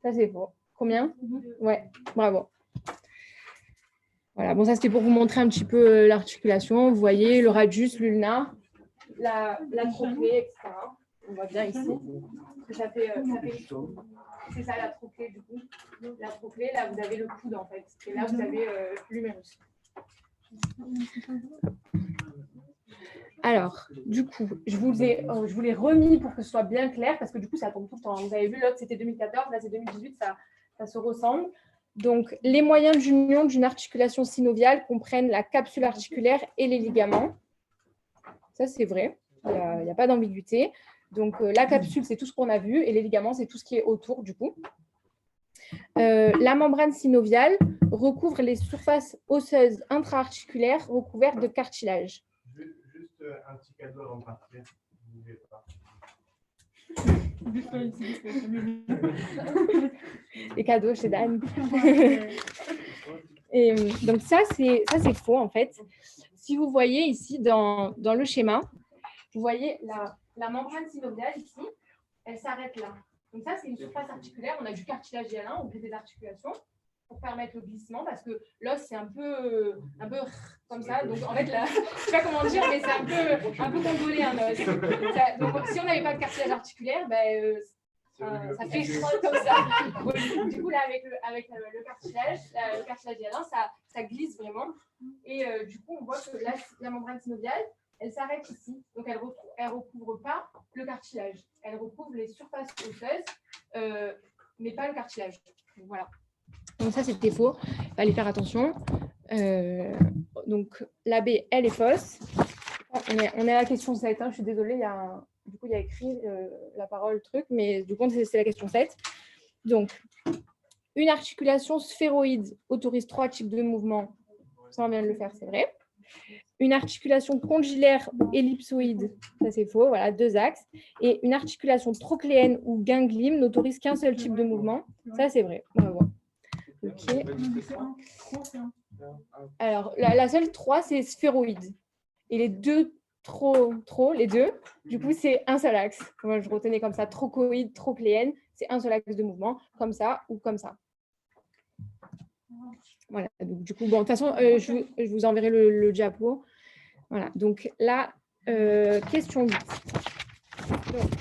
Ça, c'est faux. Combien? Ouais, bravo. Voilà, bon, ça, c'était pour vous montrer un petit peu l'articulation. Vous voyez le radius, l'ulna, la trochlée, etc. On voit bien ici. Ça fait c'est ça la trochlée du coup. La trochlée, là vous avez le coude en fait. Et là vous avez l'humérus. Alors, du coup, je vous l'ai remis pour que ce soit bien clair parce que du coup ça tombe tout le temps. Vous avez vu, l'autre c'était 2014, là c'est 2018, ça se ressemble. Donc, les moyens d'union d'une articulation synoviale comprennent la capsule articulaire et les ligaments. Ça c'est vrai, il n'y a pas d'ambiguïté. Donc, la capsule, c'est tout ce qu'on a vu et les ligaments, c'est tout ce qui est autour, du coup. La membrane synoviale recouvre les surfaces osseuses intra-articulaires recouvertes de cartilage. Juste un petit cadeau avant de partir. Les cadeaux chez Dan. Et donc ça c'est faux en fait. Si vous voyez ici dans le schéma, vous voyez la membrane synoviale ici, elle s'arrête là. Donc ça c'est une surface articulaire, on a du cartilage hyalin, on fait des articulations pour permettre le glissement parce que l'os c'est un peu comme ça. Donc en fait là, je sais pas comment dire, mais c'est un peu condolé un os. Donc si on n'avait pas de cartilage articulaire, ça fait comme ça. Du coup là avec le cartilage hyalin, ça glisse vraiment. Et du coup on voit que la membrane synoviale, elle s'arrête ici. Donc elle recouvre pas le cartilage. Elle recouvre les surfaces osseuses, mais pas le cartilage. Donc, voilà. Donc ça c'était faux. Il fallait faire attention. Donc la B, elle est fausse. On est à la question 7. Je suis désolée, il y a écrit la parole truc, mais du coup c'est la question 7. Donc une articulation sphéroïde autorise 3 types de mouvements. Ça on vient de le faire, c'est vrai. Une articulation condylaire ellipsoïde, ça c'est faux, voilà, 2 axes. Et une articulation trochléenne ou ganglième n'autorise qu'un seul type de mouvement. Ça c'est vrai. Bravo. Ok. Alors, la seule 3, c'est sphéroïde. Et les deux, les deux, du coup, c'est un seul axe. Moi, je retenais comme ça, trochoïde, trochléenne, c'est un seul axe de mouvement, comme ça ou comme ça. Voilà, donc, du coup, bon, de toute façon, je vous enverrai le diapo. Voilà, donc là, question 10. Donc,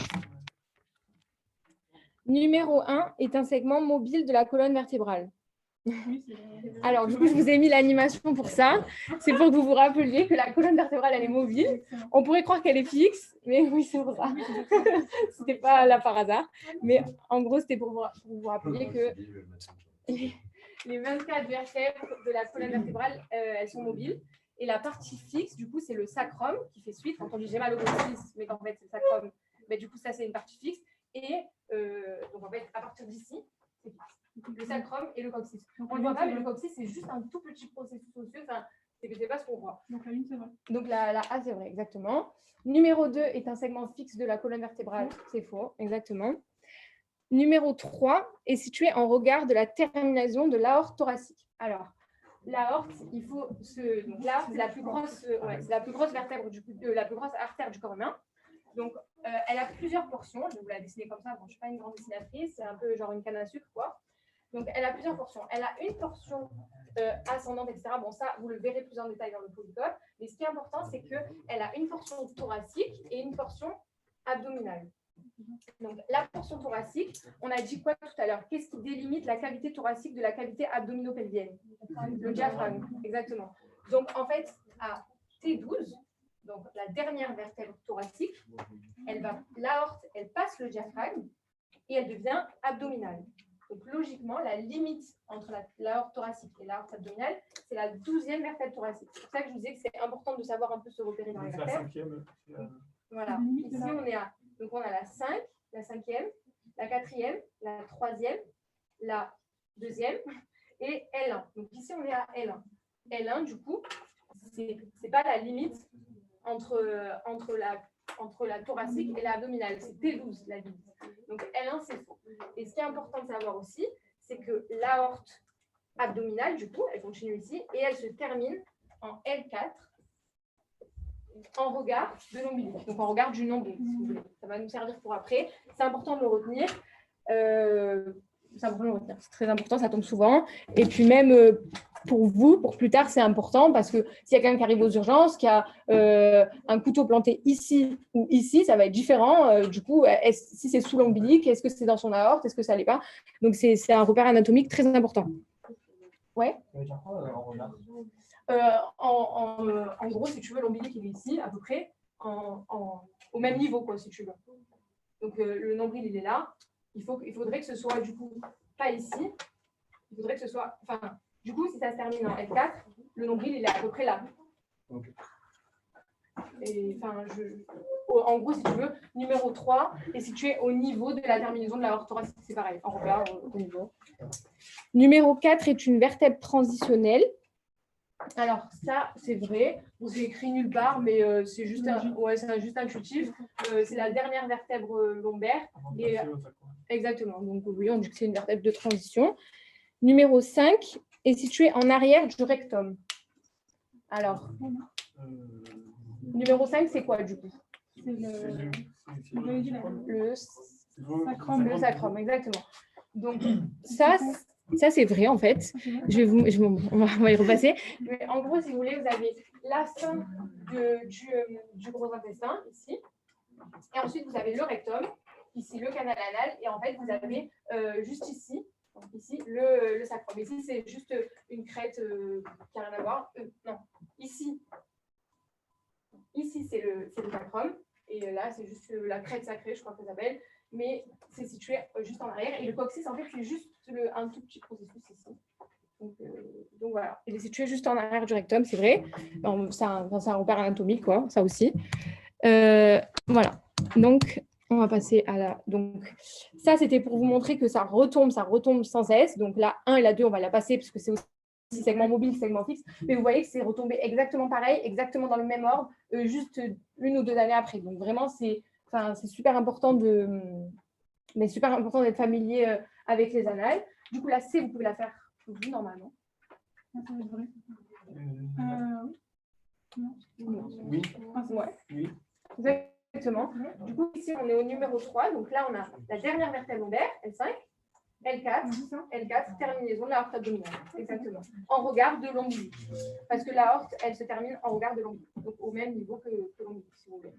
numéro 1 est un segment mobile de la colonne vertébrale. Alors, du coup, je vous ai mis l'animation pour ça. C'est pour que vous vous rappeliez que la colonne vertébrale, elle est mobile. On pourrait croire qu'elle est fixe, mais oui, c'est pour ça. Ce n'était pas là par hasard. Mais en gros, c'était pour vous rappeler que les 24 vertèbres de la colonne vertébrale, elles sont mobiles. Et la partie fixe, du coup, c'est le sacrum qui fait suite. Quand on dit j'ai mal au coccyx, mais qu'en fait, c'est le sacrum, mais du coup, ça, c'est une partie fixe. Et donc, en fait, à partir d'ici, c'est fixe. Le sacrum et le coccyx. On ne le voit pas, mais le coccyx, c'est juste un tout petit processus osseux. Enfin, c'est pas ce qu'on voit. Donc la 1, c'est vrai. Donc la A, c'est vrai, exactement. Numéro 2 est un segment fixe de la colonne vertébrale. C'est faux, exactement. Numéro 3 est situé en regard de la terminaison de l'aorte thoracique. Alors, l'aorte, il faut donc l'aorte, c'est la plus grosse, vertèbre la plus grosse artère du corps humain. Donc, elle a plusieurs portions. Je vais vous la dessiner comme ça. Bon, je ne suis pas une grande dessinatrice. C'est un peu genre une canne à sucre, quoi. Donc, elle a plusieurs portions. Elle a une portion ascendante, etc. Bon, ça, vous le verrez plus en détail dans le polycope. Mais ce qui est important, c'est qu'elle a une portion thoracique et une portion abdominale. Donc, la portion thoracique, on a dit quoi tout à l'heure? Qu'est-ce qui délimite la cavité thoracique de la cavité abdominopelvienne? Le diaphragme, exactement. Donc, en fait, à T12, donc la dernière vertèbre thoracique, l'aorte, elle passe le diaphragme et elle devient abdominale. Donc, logiquement, la limite entre l'aorte thoracique et l'aorte abdominale, c'est la 12e vertèbre thoracique. C'est pour ça que je vous disais que c'est important de savoir un peu se repérer dans les vertèbres. Voilà. Ici, on a la 5, la 5e, la 4e, la 3e, la 2e et L1. Donc, ici, on est à L1. L1, du coup, c'est pas la limite entre la thoracique et l'abdominale. C'est T12, la limite. Donc, L1, c'est faux. Et ce qui est important de savoir aussi, c'est que l'aorte abdominale, du coup, elle continue ici et elle se termine en L4 en regard de l'ombilic. Donc, en regard du nombril, si vous voulez. Ça va nous servir pour après. C'est important de le retenir. C'est très important, ça tombe souvent. Et puis même pour vous, pour plus tard, c'est important parce que s'il y a quelqu'un qui arrive aux urgences, qui a un couteau planté ici ou ici, ça va être différent. Du coup, si c'est sous l'ombilic, est-ce que c'est dans son aorte, est-ce que ça l'est pas? Donc, c'est un repère anatomique très important. Ouais. En gros, si tu veux, l'ombilic, il est ici, à peu près, au même niveau, quoi, si tu veux. Donc, le nombril, il est là. Il faudrait que ce soit, du coup, pas ici. Il faudrait que ce soit... Enfin, du coup, si ça se termine en L4, le nombril, il est à peu près là. Okay. Et, enfin, en gros, si tu veux, numéro 3 est situé au niveau de la terminaison de l'aorte thoracique. C'est pareil, en regard au niveau. Numéro 4 est une vertèbre transitionnelle. Alors, ça, c'est vrai. Bon, c'est écrit nulle part, mais c'est juste, c'est juste intuitif. C'est la dernière vertèbre lombaire. Et, exactement. Donc, oui, on dit que c'est une vertèbre de transition. Numéro 5 est situé en arrière du rectum. Alors, numéro 5, c'est quoi, du coup? C'est Le sacrum. Le sacrum, exactement. Donc, ça c'est vrai, en fait. On va y repasser. Mais en gros, si vous voulez, vous avez la fin du gros intestin, ici. Et ensuite, vous avez le rectum, ici, le canal anal. Et en fait, vous avez juste ici, le sacrum. Ici, c'est juste une crête qui n'a rien à voir. Non, ici, c'est le sacrum. Et là, c'est juste la crête sacrée, je crois que ça s'appelle. Mais c'est situé juste en arrière. Et le coccyx, en fait, c'est juste un tout petit processus ici. Donc voilà, il est situé juste en arrière du rectum, c'est vrai. C'est un repère anatomique, quoi, ça aussi. Voilà, donc on va passer à la... Donc ça, c'était pour vous montrer que ça retombe sans cesse. Donc la 1 et la 2, on va la passer parce que c'est aussi segment mobile, segment fixe. Mais vous voyez que c'est retombé exactement pareil, exactement dans le même ordre, juste 1 ou 2 années après. Donc vraiment, c'est super important d'être familier avec les annales. Du coup, la C, vous pouvez la faire vous, normalement. Oui. Ouais. Exactement. Du coup, ici, on est au numéro 3. Donc là, on a la dernière vertèbre lombaire, L5, L4, terminaison de l'aorte abdominale. Exactement. En regard de l'ombilic. Parce que l'aorte, elle se termine en regard de l'ombilic. Donc au même niveau que l'ombilic, si vous voulez.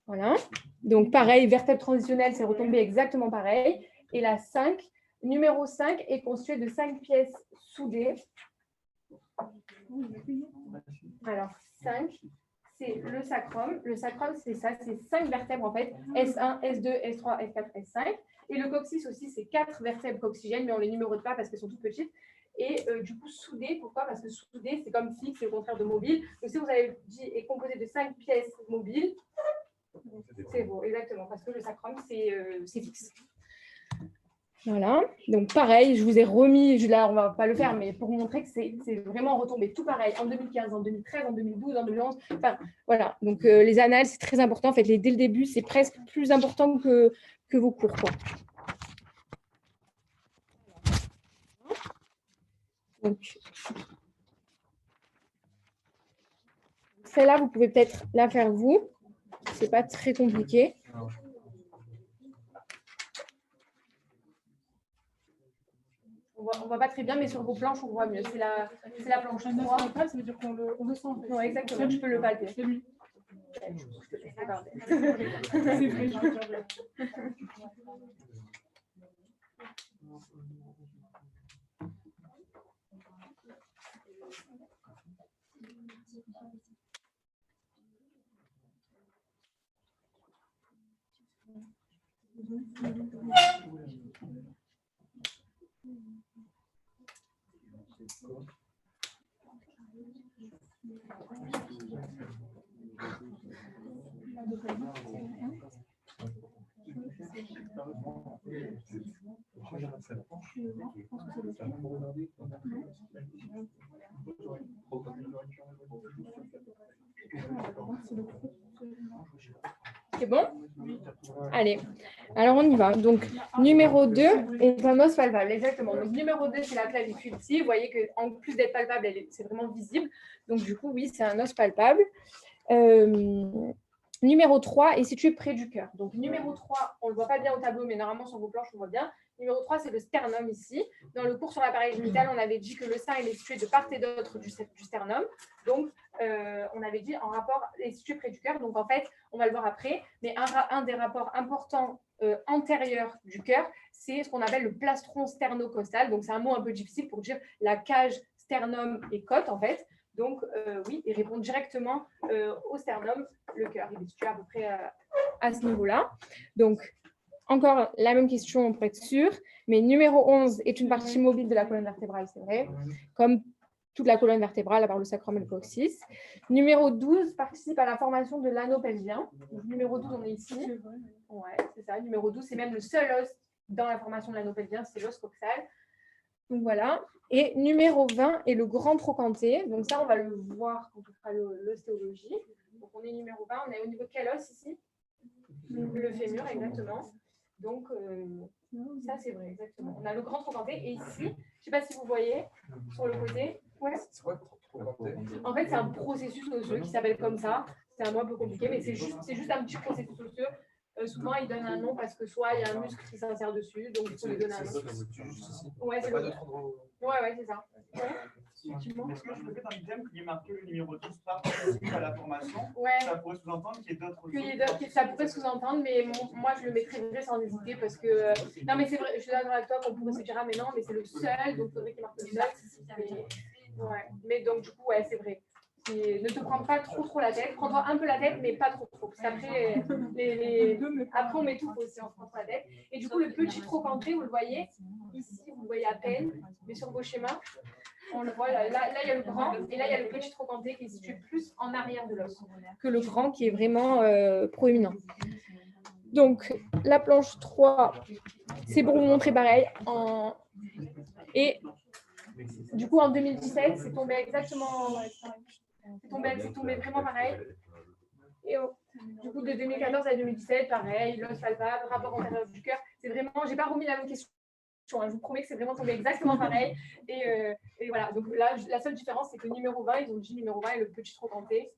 Voilà. Donc pareil, vertèbre transitionnelle, c'est retombé exactement pareil. Et la 5, numéro 5 est constitué de 5 pièces soudées. Alors, 5, c'est le sacrum. Le sacrum, c'est ça, c'est 5 vertèbres en fait. S1, S2, S3, S4, S5. Et le coccyx aussi, c'est 4 vertèbres coccygènes, mais on ne les numérote pas parce qu'elles sont toutes petites. Et du coup, soudées, pourquoi? Parce que soudé, c'est comme fixe, c'est au contraire de mobile. Donc si vous avez dit est composé de 5 pièces mobiles, c'est beau, exactement, parce que le sacrum, c'est fixe. Voilà, donc pareil, je vous ai remis, là on ne va pas le faire, mais pour vous montrer que c'est vraiment retombé tout pareil en 2015, en 2013, en 2012, en 2011. Enfin, voilà, donc les annales, c'est très important. En fait, dès le début, c'est presque plus important que vos cours, quoi. Donc, celle-là, vous pouvez peut-être la faire vous. C'est pas très compliqué. On voit pas très bien, mais sur vos planches, on voit mieux. C'est la planche 3. Ça veut dire qu'on le sent. Non, exactement, je peux le palper. C'est lui. C'est vrai. C'est bon? Allez, alors on y va. Donc, numéro 2 est un os palpable, exactement. Donc, numéro 2, c'est la clavicule ici. Vous voyez qu'en plus d'être palpable, c'est vraiment visible. Donc, du coup, oui, c'est un os palpable. Numéro 3 est situé près du cœur. Donc, numéro 3, on ne le voit pas bien au tableau, mais normalement, sur vos planches, on voit bien. Numéro 3, c'est le sternum ici. Dans le cours sur l'appareil génital, on avait dit que le sein il est situé de part et d'autre du sternum. Donc, on avait dit en rapport, il est situé près du cœur. Donc, en fait, on va le voir après. Mais un des rapports importants antérieurs du cœur, c'est ce qu'on appelle le plastron sternocostal. Donc, c'est un mot un peu difficile pour dire la cage sternum et côte, en fait. Donc, oui, il répond directement au sternum, le cœur. Il est situé à peu près à ce niveau-là. Donc, encore la même question pour être sûr. Mais numéro 11 est une partie mobile de la colonne vertébrale, c'est vrai. Comme toute la colonne vertébrale, à part le sacrum et le coccyx. Numéro 12 participe à la formation de l'anneau pelvien. Donc, numéro 12, on est ici. Ouais, c'est ça. Numéro 12, c'est même le seul os dans la formation de l'anneau pelvien, c'est l'os coxal. Donc voilà. Et numéro 20 est le grand trochanté. Donc ça, on va le voir quand on fera l'ostéologie. Donc on est numéro 20. On est au niveau de quel os ici? Le fémur, exactement. Donc ça, c'est vrai, exactement. On a le grand trochanté. Et ici, je ne sais pas si vous voyez, sur le côté. Ouais. En fait, c'est un processus osseux qui s'appelle comme ça. C'est un mot un peu compliqué, mais c'est juste un petit processus osseux. Souvent, ils donnent un nom parce que soit il y a un muscle qui s'insère dessus, donc il faut lui donner un nom. Ouais, c'est ouais, c'est ça. Effectivement. Est-ce que je peux peut-être un item qui est marqué le numéro 12 par à la formation? Ouais. Ça pourrait sous-entendre qu'il y ait d'autres choses. Ça pourrait sous-entendre, mais moi je le mettrais sans hésiter parce que. Non, mais c'est vrai, je suis d'accord avec toi qu'on pourrait se dire, ah, mais non, mais c'est le seul, donc il faudrait qu'il marque le seul. Ouais. Mais donc, du coup, ouais, c'est vrai. Ne te prends pas trop la tête. Prends-toi un peu la tête, mais pas trop. Parce qu'après, après, on m'étouffe aussi, on se prend trop la tête. Et du coup, le petit trochanté, vous le voyez ici, vous le voyez à peine, mais sur vos schémas, on le voit. Là, il y a le grand, et là, il y a le petit trochanté qui est situé plus en arrière de l'os que le grand qui est vraiment proéminent. Donc, la planche 3, c'est pour vous montrer pareil. Et du coup, en 2017, c'est tombé exactement. C'est tombé vraiment pareil. Et du coup, de 2014 à 2017, pareil, l'os palpable, rapport antérieur du cœur. C'est vraiment, j'ai pas remis la même question. Je vous promets que c'est vraiment tombé exactement pareil. Et voilà, donc là, la seule différence, c'est que le numéro 20, ils ont dit numéro 20 et le petit trochanté.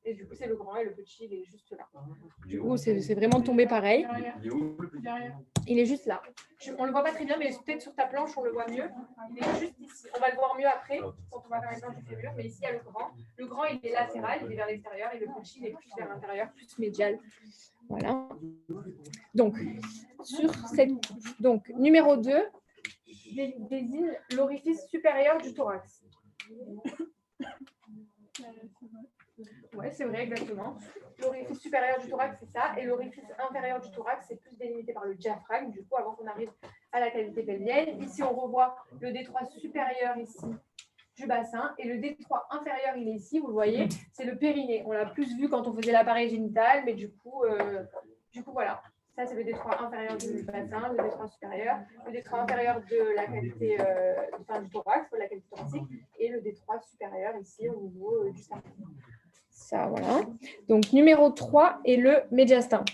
Et du coup, c'est le grand et le petit, il est juste là. Du coup, c'est vraiment tombé pareil. Il est juste là. On ne le voit pas très bien, mais peut-être sur ta planche, on le voit mieux. Il est juste ici. On va le voir mieux après, quand on va faire les planches du fémur. Mais ici, il y a le grand. Le grand, il est latéral, il est vers l'extérieur. Et le petit, il est plus vers l'intérieur, plus médial. Voilà. Donc, numéro 2, désigne l'orifice supérieur du thorax. Oui, c'est vrai, exactement. L'orifice supérieur du thorax, c'est ça. Et l'orifice inférieur du thorax, c'est plus délimité par le diaphragme. Du coup, avant qu'on arrive à la cavité pelvienne, ici, on revoit le D3 supérieur ici du bassin. Et le D3 inférieur, il est ici, vous le voyez, c'est le périnée. On l'a plus vu quand on faisait l'appareil génital, mais du coup, voilà. Ça, c'est le D3 inférieur du bassin, le D3 supérieur, le D3 inférieur de la cavité du thorax, de la cavité thoracique, et le D3 supérieur ici au niveau du sternum. Ça, voilà. Donc, numéro 3 est le médiastin.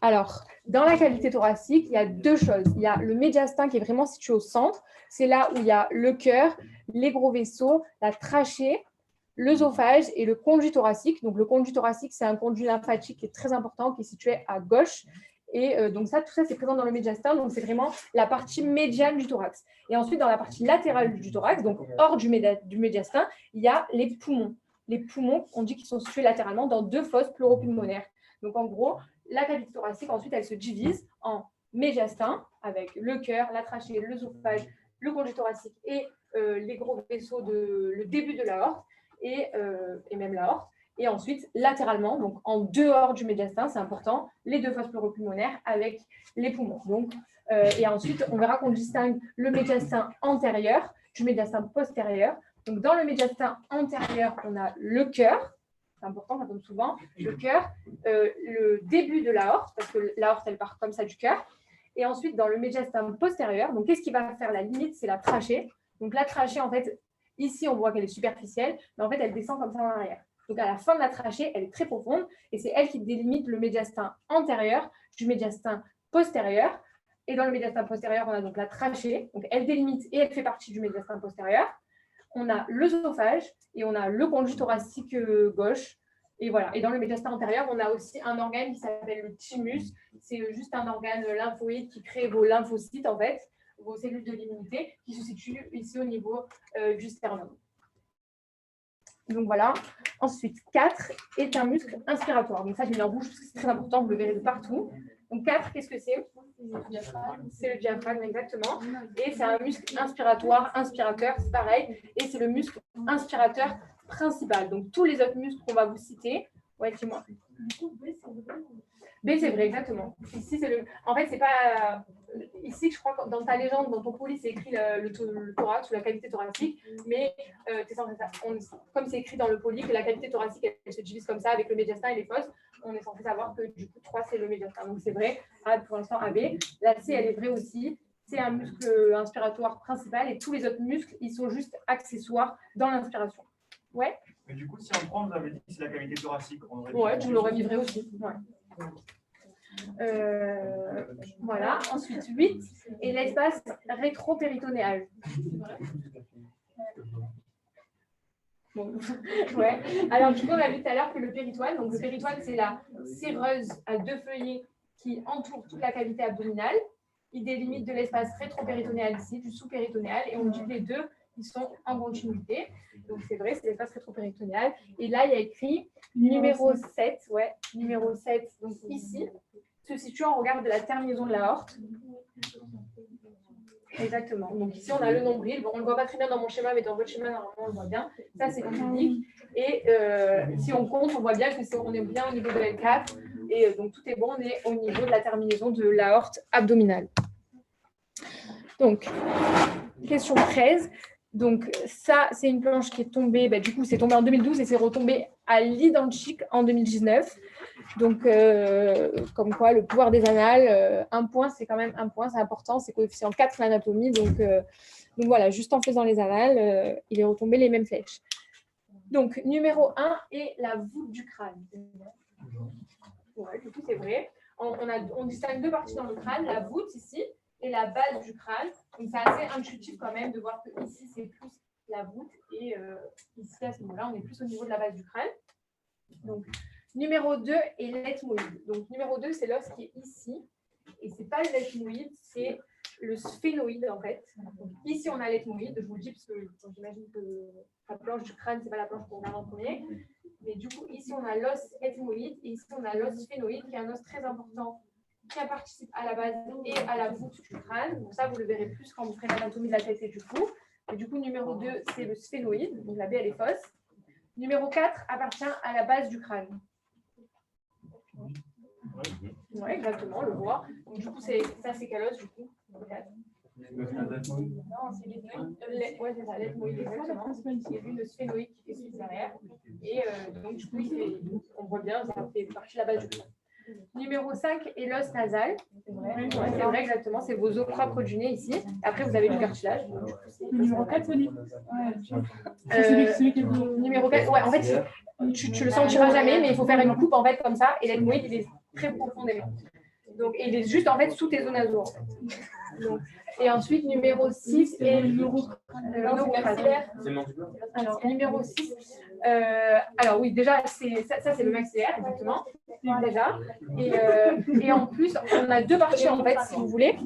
Alors, dans la cavité thoracique, il y a deux choses. Il y a le médiastin qui est vraiment situé au centre. C'est là où il y a le cœur, les gros vaisseaux, la trachée, l'œsophage et le conduit thoracique. Donc, le conduit thoracique, c'est un conduit lymphatique qui est très important, qui est situé à gauche. Et donc, tout ça, c'est présent dans le médiastin. Donc, c'est vraiment la partie médiane du thorax. Et ensuite, dans la partie latérale du thorax, donc hors du médiastin, il y a les poumons. Les poumons, on dit qu'ils sont situés latéralement dans deux fosses pleuropulmonaires. Donc, en gros, la cavité thoracique, ensuite, elle se divise en médiastin, avec le cœur, la trachée, l'œsophage, le conduit thoracique et les gros vaisseaux, le début de l'aorte et même l'aorte. Et ensuite, latéralement, donc en dehors du médiastin, c'est important, les deux fosses pleuropulmonaires avec les poumons. Donc, et ensuite, on verra qu'on distingue le médiastin antérieur du médiastin postérieur. Donc, dans le médiastin antérieur, on a le cœur, c'est important, ça tombe souvent, le cœur, le début de l'aorte, parce que l'aorte, elle part comme ça du cœur. Et ensuite, dans le médiastin postérieur, donc qu'est-ce qui va faire la limite? C'est la trachée. Donc, la trachée, en fait, ici, on voit qu'elle est superficielle, mais en fait, elle descend comme ça en arrière. Donc, à la fin de la trachée, elle est très profonde et c'est elle qui délimite le médiastin antérieur du médiastin postérieur. Et dans le médiastin postérieur, on a donc la trachée. Donc, elle délimite et elle fait partie du médiastin postérieur. On a l'œsophage et on a le conduit thoracique gauche. Et voilà. Et dans le médiastin antérieur, on a aussi un organe qui s'appelle le thymus. C'est juste un organe lymphoïde qui crée vos lymphocytes, en fait, vos cellules de l'immunité, qui se situent ici au niveau du sternum. Donc voilà. Ensuite, 4 est un muscle inspiratoire. Donc ça, je mets en rouge parce que c'est très important, vous le verrez de partout. Donc 4, qu'est-ce que c'est? C'est le diaphragme, exactement. Et c'est un muscle inspiratoire, inspirateur, c'est pareil. Et c'est le muscle inspirateur principal. Donc tous les autres muscles qu'on va vous citer, ouais, dis-moi. B, c'est vrai, exactement. Ici, c'est le. En fait, c'est pas. Ici, je crois que dans ta légende, dans ton poli, c'est écrit le thorax ou la cavité thoracique, mais comme c'est écrit dans le poli que la cavité thoracique, elle se divise comme ça avec le médiastin et les fosses, on est censé savoir que du coup, 3, c'est le médiastin. Donc, c'est vrai. A, pour l'instant, AB. La C, elle est vraie aussi. c'est un muscle inspiratoire principal et tous les autres muscles, ils sont juste accessoires dans l'inspiration. Ouais. Mais du coup, si on prend, vous avez dit que c'est la cavité thoracique. Ouais, tu l'aurais vivré aussi. Ouais. Voilà. Ensuite, 8 et l'espace rétro-péritonéal. Bon. Ouais. Alors, du coup, on a vu tout à l'heure que le péritoine, donc le péritoine, c'est la séreuse à 2 feuillets qui entoure toute la cavité abdominale. Il délimite de l'espace rétro-péritonéal ici, du sous-péritonéal, et on dit que les deux, ils sont en continuité. Donc, c'est vrai, c'est l'espace rétro-péritonéal. Et là, il y a écrit numéro 7, ouais, numéro 7, donc ici, se situe en regard de la terminaison de l'aorte. Exactement. Donc ici, on a le nombril. Bon, on ne le voit pas très bien dans mon schéma, mais dans votre schéma, normalement, on le voit bien. Ça, c'est le public. Et si on compte, on voit bien qu'on est bien au niveau de L4. Et donc, tout est bon. On est au niveau de la terminaison de l'aorte abdominale. Donc, question 13. Donc, ça, c'est une planche qui est tombée. Bah, du coup, c'est tombé en 2012 et c'est retombé à l'identique en 2019. Donc, comme quoi, le pouvoir des annales, un point, c'est quand même un point, c'est important, c'est coefficient 4 l'anatomie. Donc, voilà, juste en faisant les annales, il est retombé les mêmes flèches. Donc, numéro 1 est la voûte du crâne. Ouais, du coup, c'est vrai. On distingue 2 parties dans le crâne, la voûte ici et la base du crâne. Donc, c'est assez intuitif quand même de voir que ici, c'est plus la voûte et ici, à ce moment-là, on est plus au niveau de la base du crâne. Donc, numéro 2 est l'ethmoïde. Donc, numéro 2, c'est l'os qui est ici. Et ce n'est pas l'ethmoïde, c'est le sphénoïde, en fait. Donc, ici, on a l'ethmoïde. Je vous le dis parce que j'imagine que la planche du crâne, ce n'est pas la planche qu'on regarde en premier. Mais du coup, ici, on a l'os ethmoïde. Et ici, on a l'os sphénoïde, qui est un os très important, qui participe à la base et à la voûte du crâne. Donc, ça, vous le verrez plus quand vous ferez l'anatomie de la tête et du cou. Et du coup, numéro 2, c'est le sphénoïde. Donc, la B, elle est fausse. Numéro 4 appartient à la base du crâne. Oui, exactement, on le voit. Donc, du coup, ça, c'est quel os, du coup? Non, c'est l'ethmoïde. Oui, c'est ça, l'ethmoïde, exactement. C'est lui, le sphénoïde qui fait suite derrière. Et donc, du coup, on voit bien, ça fait partie de la base du crâne. Numéro 5 est l'os nasal. C'est vrai, c'est vrai, exactement. C'est vos os propres du nez ici. Après, vous avez du cartilage. Numéro 4, c'est lui. Numéro 4, ouais, en fait, tu le sentiras jamais, mais il faut faire une coupe en fait comme ça. Et l'ethmoïde, il est très profondément. Donc, il est juste en fait sous tes os nasaux. En fait. Donc, et ensuite, numéro 6 est l'oromaxillaire. Alors, numéro 6. Alors, oui, déjà, ça c'est le maxillaire, exactement. Déjà. Et en plus, on a 2 parties, en fait, si vous voulez.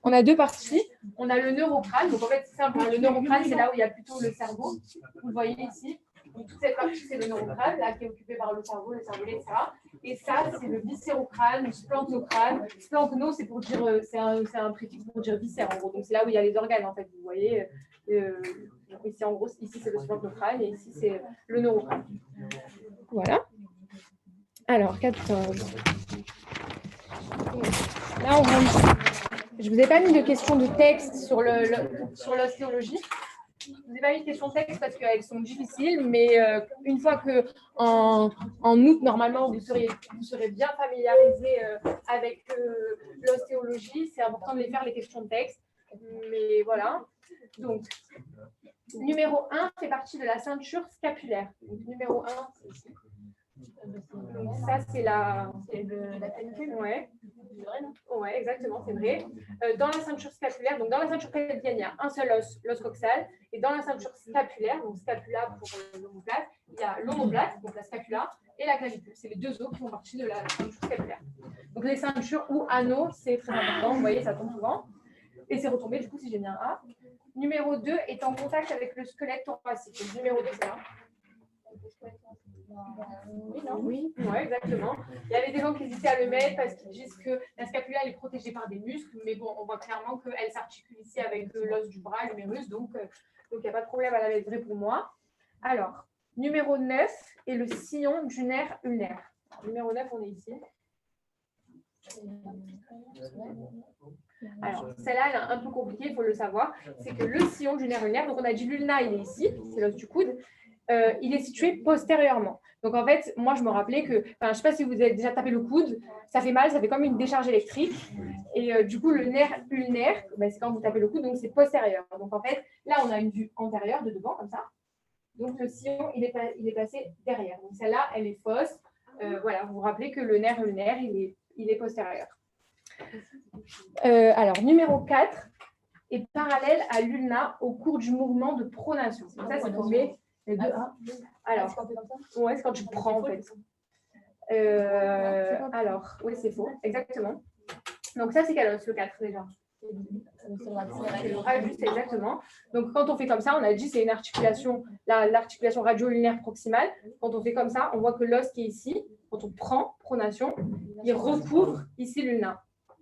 On a 2 parties. On a le neurocrâne. Donc, en fait, c'est simple. Le neurocrâne, c'est là où il y a plutôt le cerveau. Vous le voyez ici. Donc, toute cette partie, c'est le neurocrâne, là, qui est occupé par le cerveau, le cervelet, etc. Et ça, c'est le viscérocrâne, le splanocrâne. Splanchno, c'est pour dire, c'est un préfixe pour dire viscère, en gros. Donc, c'est là où il y a les organes, en fait. Vous voyez, ici, en gros, ici, c'est le splanocrâne et ici, c'est le neurocrâne. Voilà. Alors, 14. Là, on rentre. Je ne vous ai pas mis de questions de texte sur l'ostéologie. Je ne vous ai pas mis de questions de texte parce qu'elles sont difficiles, mais une fois qu'en août, normalement, vous serez bien familiarisé avec l'ostéologie, c'est important de les faire, les questions de texte. Mais voilà. Donc, numéro 1 fait partie de la ceinture scapulaire. Donc, numéro 1, c'est ici. Donc, ça, c'est la canicule. Ouais. Ouais, exactement, c'est vrai. Dans la ceinture scapulaire, donc dans la ceinture pelvienne, il y a un seul os, l'os coxal. Et dans la ceinture scapulaire, donc scapula pour l'omoplate, il y a l'omoplate, donc la scapula, et la clavicule. C'est les 2 os qui font partie de la ceinture scapulaire. Donc les ceintures ou anneaux, c'est très important. Vous voyez, ça tombe souvent. Et c'est retombé, du coup, si j'ai bien un A. Numéro 2 est en contact avec le squelette thoracique. Donc, numéro 2, c'est là. Oui, non? Oui, ouais, exactement. Il y avait des gens qui hésitaient à le mettre parce qu'ils disent que la scapula elle est protégée par des muscles, mais bon, on voit clairement qu'elle s'articule ici avec l'os du bras, l'humérus, donc il n'y a pas de problème à la mettre vrai pour moi. Alors, numéro 9 est le sillon du nerf ulnaire. Numéro 9, on est ici. Alors, celle-là, elle est un peu compliquée, il faut le savoir. C'est que le sillon du nerf ulnaire, donc on a dit l'ulna, il est ici, c'est l'os du coude. il est situé postérieurement. Donc, en fait, moi, je me rappelais que, je ne sais pas si vous avez déjà tapé le coude, ça fait mal, ça fait comme une décharge électrique. Et du coup, le nerf ulnaire, c'est quand vous tapez le coude, donc c'est postérieur. Donc, en fait, là, on a une vue antérieure de devant, comme ça. Donc, le sillon, il est placé derrière. Donc, celle-là, elle est fausse. Voilà, vous vous rappelez que le nerf ulnaire, il est postérieur. Alors, numéro 4 est parallèle à l'ulna au cours du mouvement de pronation. Donc, ça, c'est tombé les deux. Alors, ouais, c'est quand tu prends, en fait. Alors, oui, c'est faux, exactement. Donc, ça, c'est quel os, le 4 déjà? C'est le radius, exactement. Donc, quand on fait comme ça, on a dit c'est une articulation, l'articulation radio-ulnaire proximale. Quand on fait comme ça, on voit que l'os qui est ici, quand on prend, pronation, il recouvre ici l'ulna.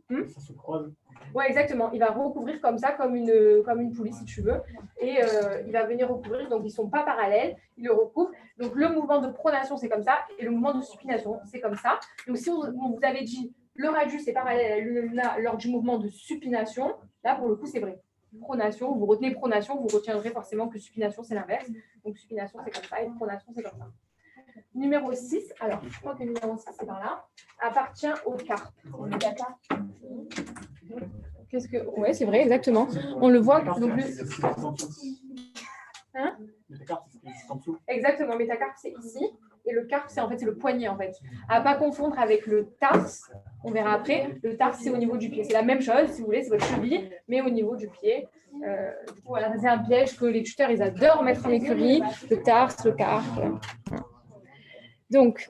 Ça se croise. Oui, exactement. Il va recouvrir comme ça, comme une poulie, si tu veux. Et il va venir recouvrir. Donc, ils ne sont pas parallèles. Il le recouvre. Donc, le mouvement de pronation, c'est comme ça. Et le mouvement de supination, c'est comme ça. Donc, si on vous avait dit le radius est parallèle à l'ulna lors du mouvement de supination, là, pour le coup, c'est vrai. Pronation, vous retenez pronation, vous retiendrez forcément que supination, c'est l'inverse. Donc, supination, c'est comme ça. Et pronation, c'est comme ça. Numéro 6, alors je crois que le numéro 6, c'est par là, appartient au carpe. Qu'est-ce que... Oui, c'est vrai, exactement. On le voit. Donc, hein? Exactement, métacarpe, c'est ici. Et le carpe, c'est en fait c'est le poignet, en fait. À ne pas confondre avec le tarse. On verra après. Le tarse, c'est au niveau du pied. C'est la même chose, si vous voulez, c'est votre cheville, mais au niveau du pied. Du coup, voilà, c'est un piège que les tuteurs, ils adorent mettre en écurie. Le tarse, le carpe. Voilà. Donc,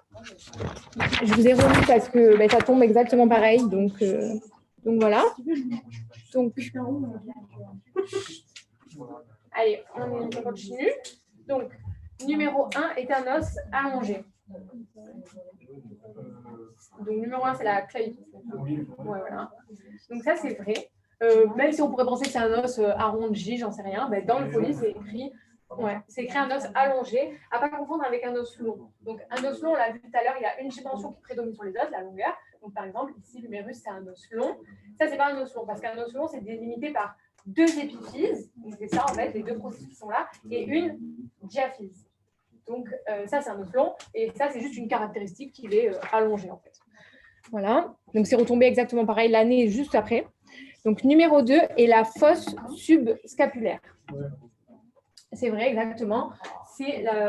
je vous ai remis parce que ça tombe exactement pareil. Donc voilà. Donc, allez, on continue. Donc, numéro 1 est un os allongé. Donc, numéro 1, c'est la clavicule. Ouais, voilà. Donc, ça, c'est vrai. Même si on pourrait penser que c'est un os arrondi, j'en sais rien, dans le poly, c'est écrit. Ouais, c'est écrit un os allongé, à ne pas confondre avec un os long. Donc, un os long, on l'a vu tout à l'heure, il y a une dimension qui prédomine sur les os, la longueur. Donc, par exemple, ici, l'humérus, c'est un os long. Ça, c'est pas un os long, parce qu'un os long, c'est délimité par 2 épiphyses. Donc, c'est ça, en fait, les 2 processus qui sont là, et une diaphyse. Donc, ça, c'est un os long, et ça, c'est juste une caractéristique qu'il est allongé, en fait. Voilà. Donc, c'est retombé exactement pareil l'année juste après. Donc, numéro 2 est la fosse subscapulaire. C'est vrai, exactement.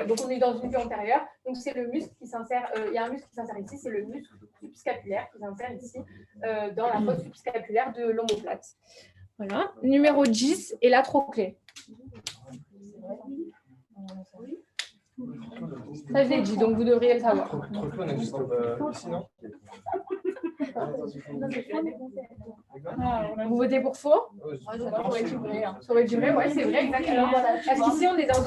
Donc, on est dans une vue antérieure. Donc, c'est le muscle qui s'insère. Il y a un muscle qui s'insère ici, c'est le muscle subscapulaire qui s'insère ici dans la fosse subscapulaire de l'omoplate. Voilà. Numéro 10 est la trochlée. Ça, je l'ai dit, donc vous devriez le savoir. Trochlée n'existe pas ici, non? Vous votez pour faux? Ça aurait été vrai, oui, c'est vrai, exactement. Parce qu'ici, on est dans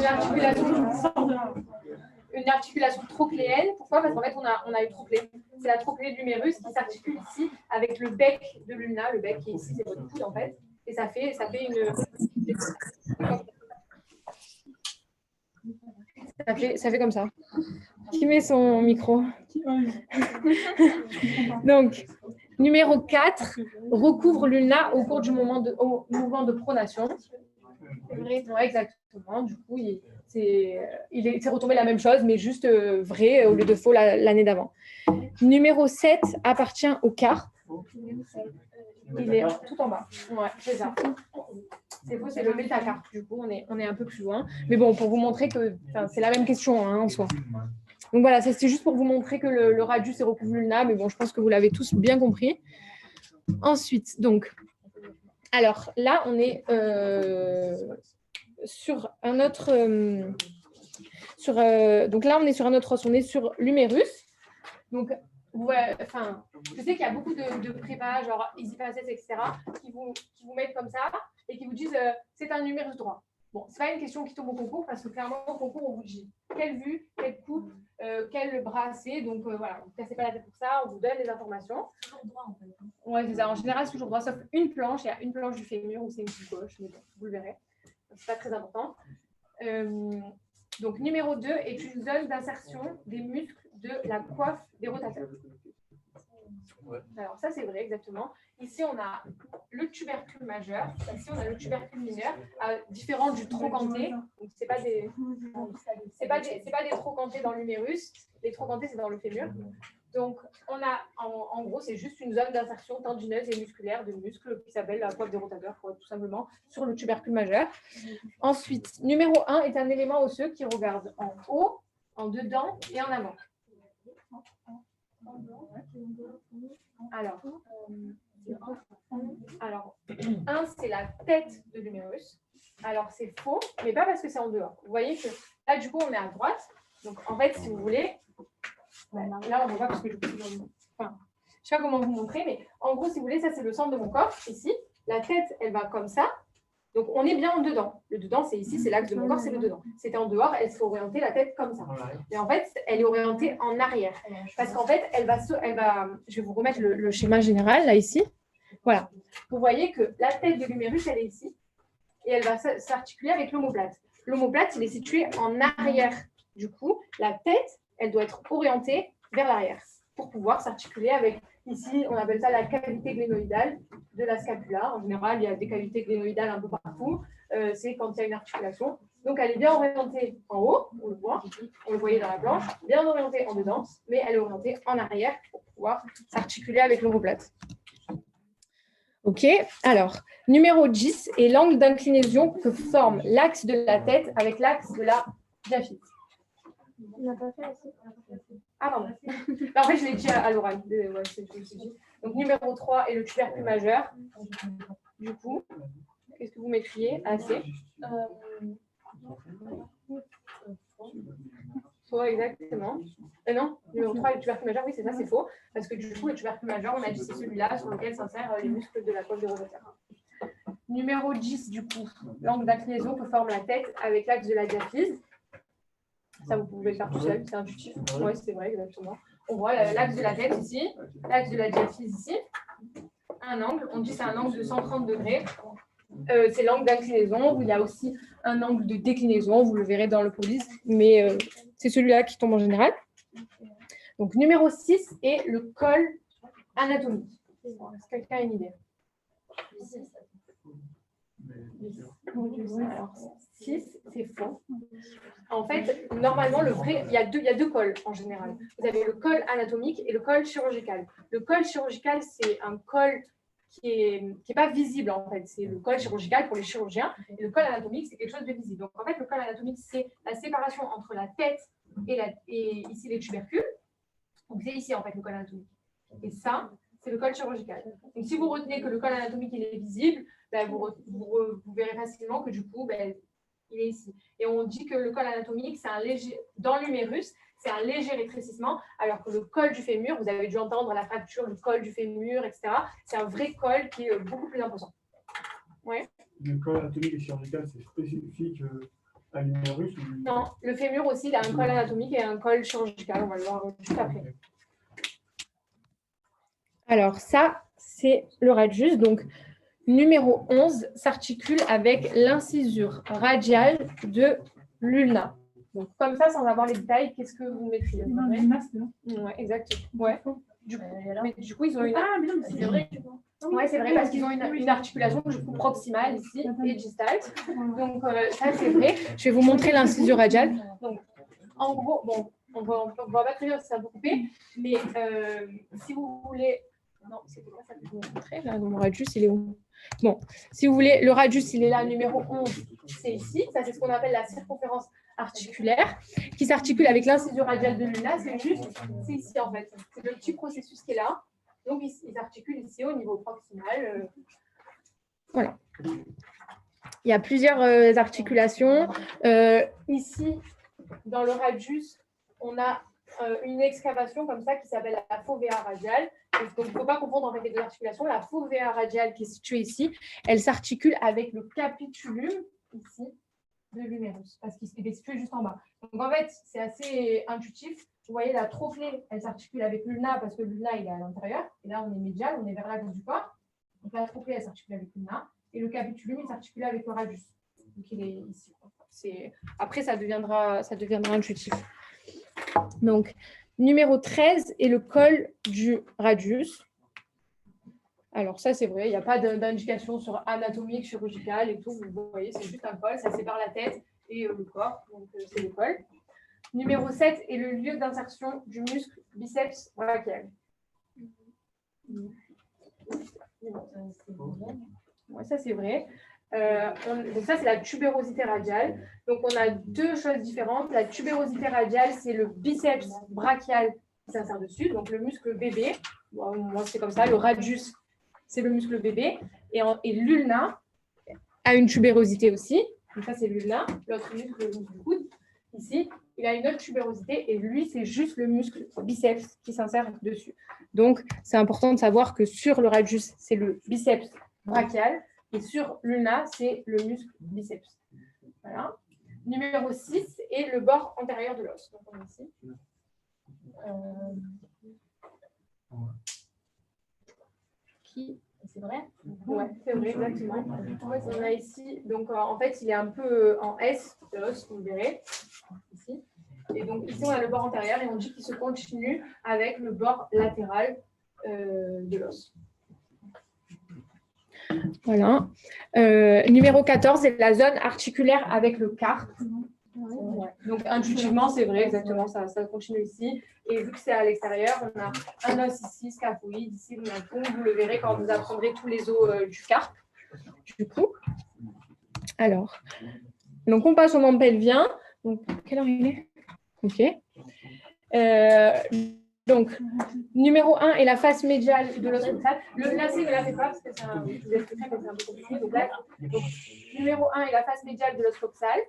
une articulation trochléenne. Pourquoi? Parce qu'en fait, on a une trochlée. C'est la trochlée de l'humérus qui s'articule ici avec le bec de l'ulna. Le bec qui est ici, c'est votre coude, en fait. Et ça fait une... Ça fait comme ça. Qui met son micro? Donc, numéro 4, recouvre l'ulna au cours du mouvement de pronation. C'est vrai, ouais, exactement. Du coup, c'est retombé la même chose, mais juste vrai au lieu de faux l'année d'avant. Numéro 7 appartient au carpe. Il est tout en bas. Ouais, c'est ça. C'est faux, c'est le métacarpe. Du coup, on est un peu plus loin. Mais bon, pour vous montrer que c'est la même question en soi. Donc voilà, c'est juste pour vous montrer que le radius est recouvre l'ulna, mais bon, je pense que vous l'avez tous bien compris. Ensuite, donc, alors là, on est sur un autre... donc là, on est sur un autre os, on est sur l'humérus. Donc, ouais, je sais qu'il y a beaucoup de prépas, genre Easy Facets, etc., qui vous mettent comme ça et qui vous disent c'est un humérus droit. Bon, ce n'est pas une question qui tombe au concours parce que clairement, au concours, on vous dit quelle vue, quelle coupe, quel bras c'est. Donc voilà, vous ne cassez pas la tête pour ça, on vous donne les informations. Toujours droit en fait. Oui, c'est ça. En général, c'est toujours droit, sauf une planche. Il y a une planche du fémur où c'est une petite gauche, mais bon, vous le verrez. Ce n'est pas très important. Donc, numéro 2 est une zone d'insertion des muscles de la coiffe des rotateurs. Ouais. Alors ça, c'est vrai, exactement. Ici, on a le tubercule majeur. Ici, on a le tubercule mineur, différent du trochanté. Donc, c'est pas des trochantés dans l'humérus. Les trochantés, c'est dans le fémur. Donc, on a, en gros, c'est juste une zone d'insertion tendineuse et musculaire de muscles qui s'appelle la coiffe de rotateur, tout simplement, sur le tubercule majeur. Ensuite, numéro 1 est un élément osseux qui regarde en haut, en dedans et en avant. Alors, 1, c'est la tête de l'humérus. Alors, c'est faux, mais pas parce que c'est en dehors. Vous voyez que là, du coup, on est à droite. Donc, en fait, si vous voulez, là, on ne voit pas parce que je ne sais pas comment vous montrer, mais en gros, si vous voulez, ça, c'est le centre de mon corps, ici. La tête, elle va comme ça. Donc, on est bien en dedans. Le dedans, c'est ici, c'est l'axe de mon corps, c'est le dedans. C'était en dehors, elle serait orientée la tête comme ça. Mais en fait, elle est orientée en arrière. Parce qu'en fait, elle va, je vais vous remettre le schéma général, là, ici. Voilà. Vous voyez que la tête de l'humérus, elle est ici. Et elle va s'articuler avec l'omoplate. L'omoplate, il est situé en arrière. Du coup, la tête, elle doit être orientée vers l'arrière pour pouvoir s'articuler avec, ici, on appelle ça la cavité glénoïdale de la scapula. En général, il y a des cavités glénoïdales un peu partout. C'est quand il y a une articulation. Donc, elle est bien orientée en haut, on le voit, on le voyait dans la planche, bien orientée en dedans, mais elle est orientée en arrière pour pouvoir s'articuler avec l'omoplate. OK, alors, numéro 10 est l'angle d'inclinaison que forme l'axe de la tête avec l'axe de la diaphyse. On n'a pas fait assez. Ah, pardon. En fait, je l'ai dit à l'oral. Donc, numéro 3 est le tubercule majeur. Du coup, qu'est-ce que vous mettriez? Assez. Faux, exactement. Non, numéro 3 est le tubercule majeur. Oui, c'est ça, c'est faux. Parce que du coup, le tubercule majeur, on a dit c'est celui-là sur lequel s'insèrent les muscles de la coiffe de rotateur. Numéro 10, du coup, l'angle d'inclinaison que forme la tête avec l'axe de la diaphyse. Ça, vous pouvez le faire tout seul, c'est intuitif. Oui, c'est vrai, exactement. On voit l'axe de la tête ici, l'axe de la diaphyse ici. Un angle, on dit que c'est un angle de 130 degrés. C'est l'angle d'inclinaison. Il y a aussi un angle de déclinaison, vous le verrez dans le police, mais c'est celui-là qui tombe en général. Donc, numéro 6 est le col anatomique. Est-ce que quelqu'un a une idée? Alors, 6, c'est faux. En fait, normalement, le vrai, il y a deux cols en général. Vous avez le col anatomique et le col chirurgical. Le col chirurgical, c'est un col qui est pas visible, en fait. C'est le col chirurgical pour les chirurgiens. Et le col anatomique, c'est quelque chose de visible. Donc, en fait, le col anatomique, c'est la séparation entre la tête et ici les tubercules. Donc, c'est ici, en fait, le col anatomique. Et ça, c'est le col chirurgical. Donc, si vous retenez que le col anatomique, il est visible, ben, vous verrez facilement que du coup, ben, il est ici. Et on dit que le col anatomique, c'est un léger, dans l'humérus, c'est un léger rétrécissement, alors que le col du fémur, vous avez dû entendre la fracture, le col du fémur, etc. C'est un vrai col qui est beaucoup plus important. Ouais. Le col anatomique et chirurgical, c'est spécifique à l'humérus? Non, le fémur aussi, il a un col anatomique et un col chirurgical. On va le voir juste après. Alors ça, c'est le radius. Donc, numéro 11 s'articule avec l'incisure radiale de l'ulna. Donc, comme ça, sans avoir les détails, qu'est-ce que vous mettriez? Ouais, exactement. Ouais. Mais du coup, ils ont une. Ah, mais non, c'est vrai. Oui, c'est vrai, parce qu'ils ont une articulation du coup proximale ici et distale. Donc, ça, c'est vrai. Je vais vous montrer l'incisure radiale. Donc, en gros, bon, on ne voit pas très bien si ça va couper, mais si vous voulez. Non, c'est pas ça que je vais vous montrer. Là, donc, le radius, il est où? Bon, si vous voulez, le radius, il est là, numéro 11, c'est ici. Ça, c'est ce qu'on appelle la circonférence articulaire, qui s'articule avec l'incisure radiale de l'ulna. C'est juste, c'est ici, en fait. C'est le petit processus qui est là. Donc, ils s'articulent ici au niveau proximal. Voilà. Il y a plusieurs articulations. Ici, dans le radius, on a une excavation comme ça qui s'appelle la fovea radiale. Donc, il ne faut pas confondre en fait, les deux articulations. La fovea radiale qui est située ici, elle s'articule avec le capitulum ici de l'humérus parce qu'il est situé juste en bas. Donc, en fait, c'est assez intuitif. Vous voyez, la trochlée, elle s'articule avec l'ulna parce que l'ulna, il est à l'intérieur. Et là, on est médial, on est vers l'axe du corps. Donc, la trochlée, elle s'articule avec l'ulna. Et le capitulum, il s'articule avec le radius. Donc, il est ici. Après, ça deviendra intuitif. Donc, Numéro 13 est le col du radius. Alors ça, c'est vrai, il n'y a pas d'indication sur anatomique, chirurgicale et tout. Vous voyez, c'est juste un col, ça sépare la tête et le corps. Donc, c'est le col. Numéro 7 est le lieu d'insertion du muscle biceps brachial. Ouais, ça, c'est vrai. Donc ça, c'est la tubérosité radiale. Donc, on a deux choses différentes. La tubérosité radiale, c'est le biceps brachial qui s'insère dessus, donc le muscle bébé. Bon, moi, c'est comme ça. Le radius, c'est le muscle bébé. Et l'ulna a une tubérosité aussi. Donc ça, c'est l'ulna. L'autre muscle, le muscle du coude. Ici, il a une autre tubérosité et lui, c'est juste le muscle biceps qui s'insère dessus. Donc, c'est important de savoir que sur le radius, c'est le biceps brachial et sur l'ulna, c'est le muscle biceps. Voilà. Numéro 6 est le bord antérieur de l'os. Donc, on est ici. C'est vrai? Oui, c'est vrai, exactement. On a ici, donc en fait, il est un peu en S, l'os, vous verrez, ici. Et donc ici, on a le bord antérieur et on dit qu'il se continue avec le bord latéral de l'os. Voilà. Numéro 14 est la zone articulaire avec le carpe. Ouais. Donc intuitivement, c'est vrai, exactement, ça continue ici. Et vu que c'est à l'extérieur, on a un os ici, scaphoïde, ici, on a le pont. Vous le verrez quand vous apprendrez tous les os du carpe. Du coup, alors, donc on passe au membre pelvien. Donc, quelle heure il est? Ok. Donc, numéro 1 est la face médiale de l'os coxal. Le lacet, ne la fait pas parce que c'est un, je vous expliquerai, mais c'est un peu compliqué. Donc, numéro 1 est la face médiale de l'os coxal.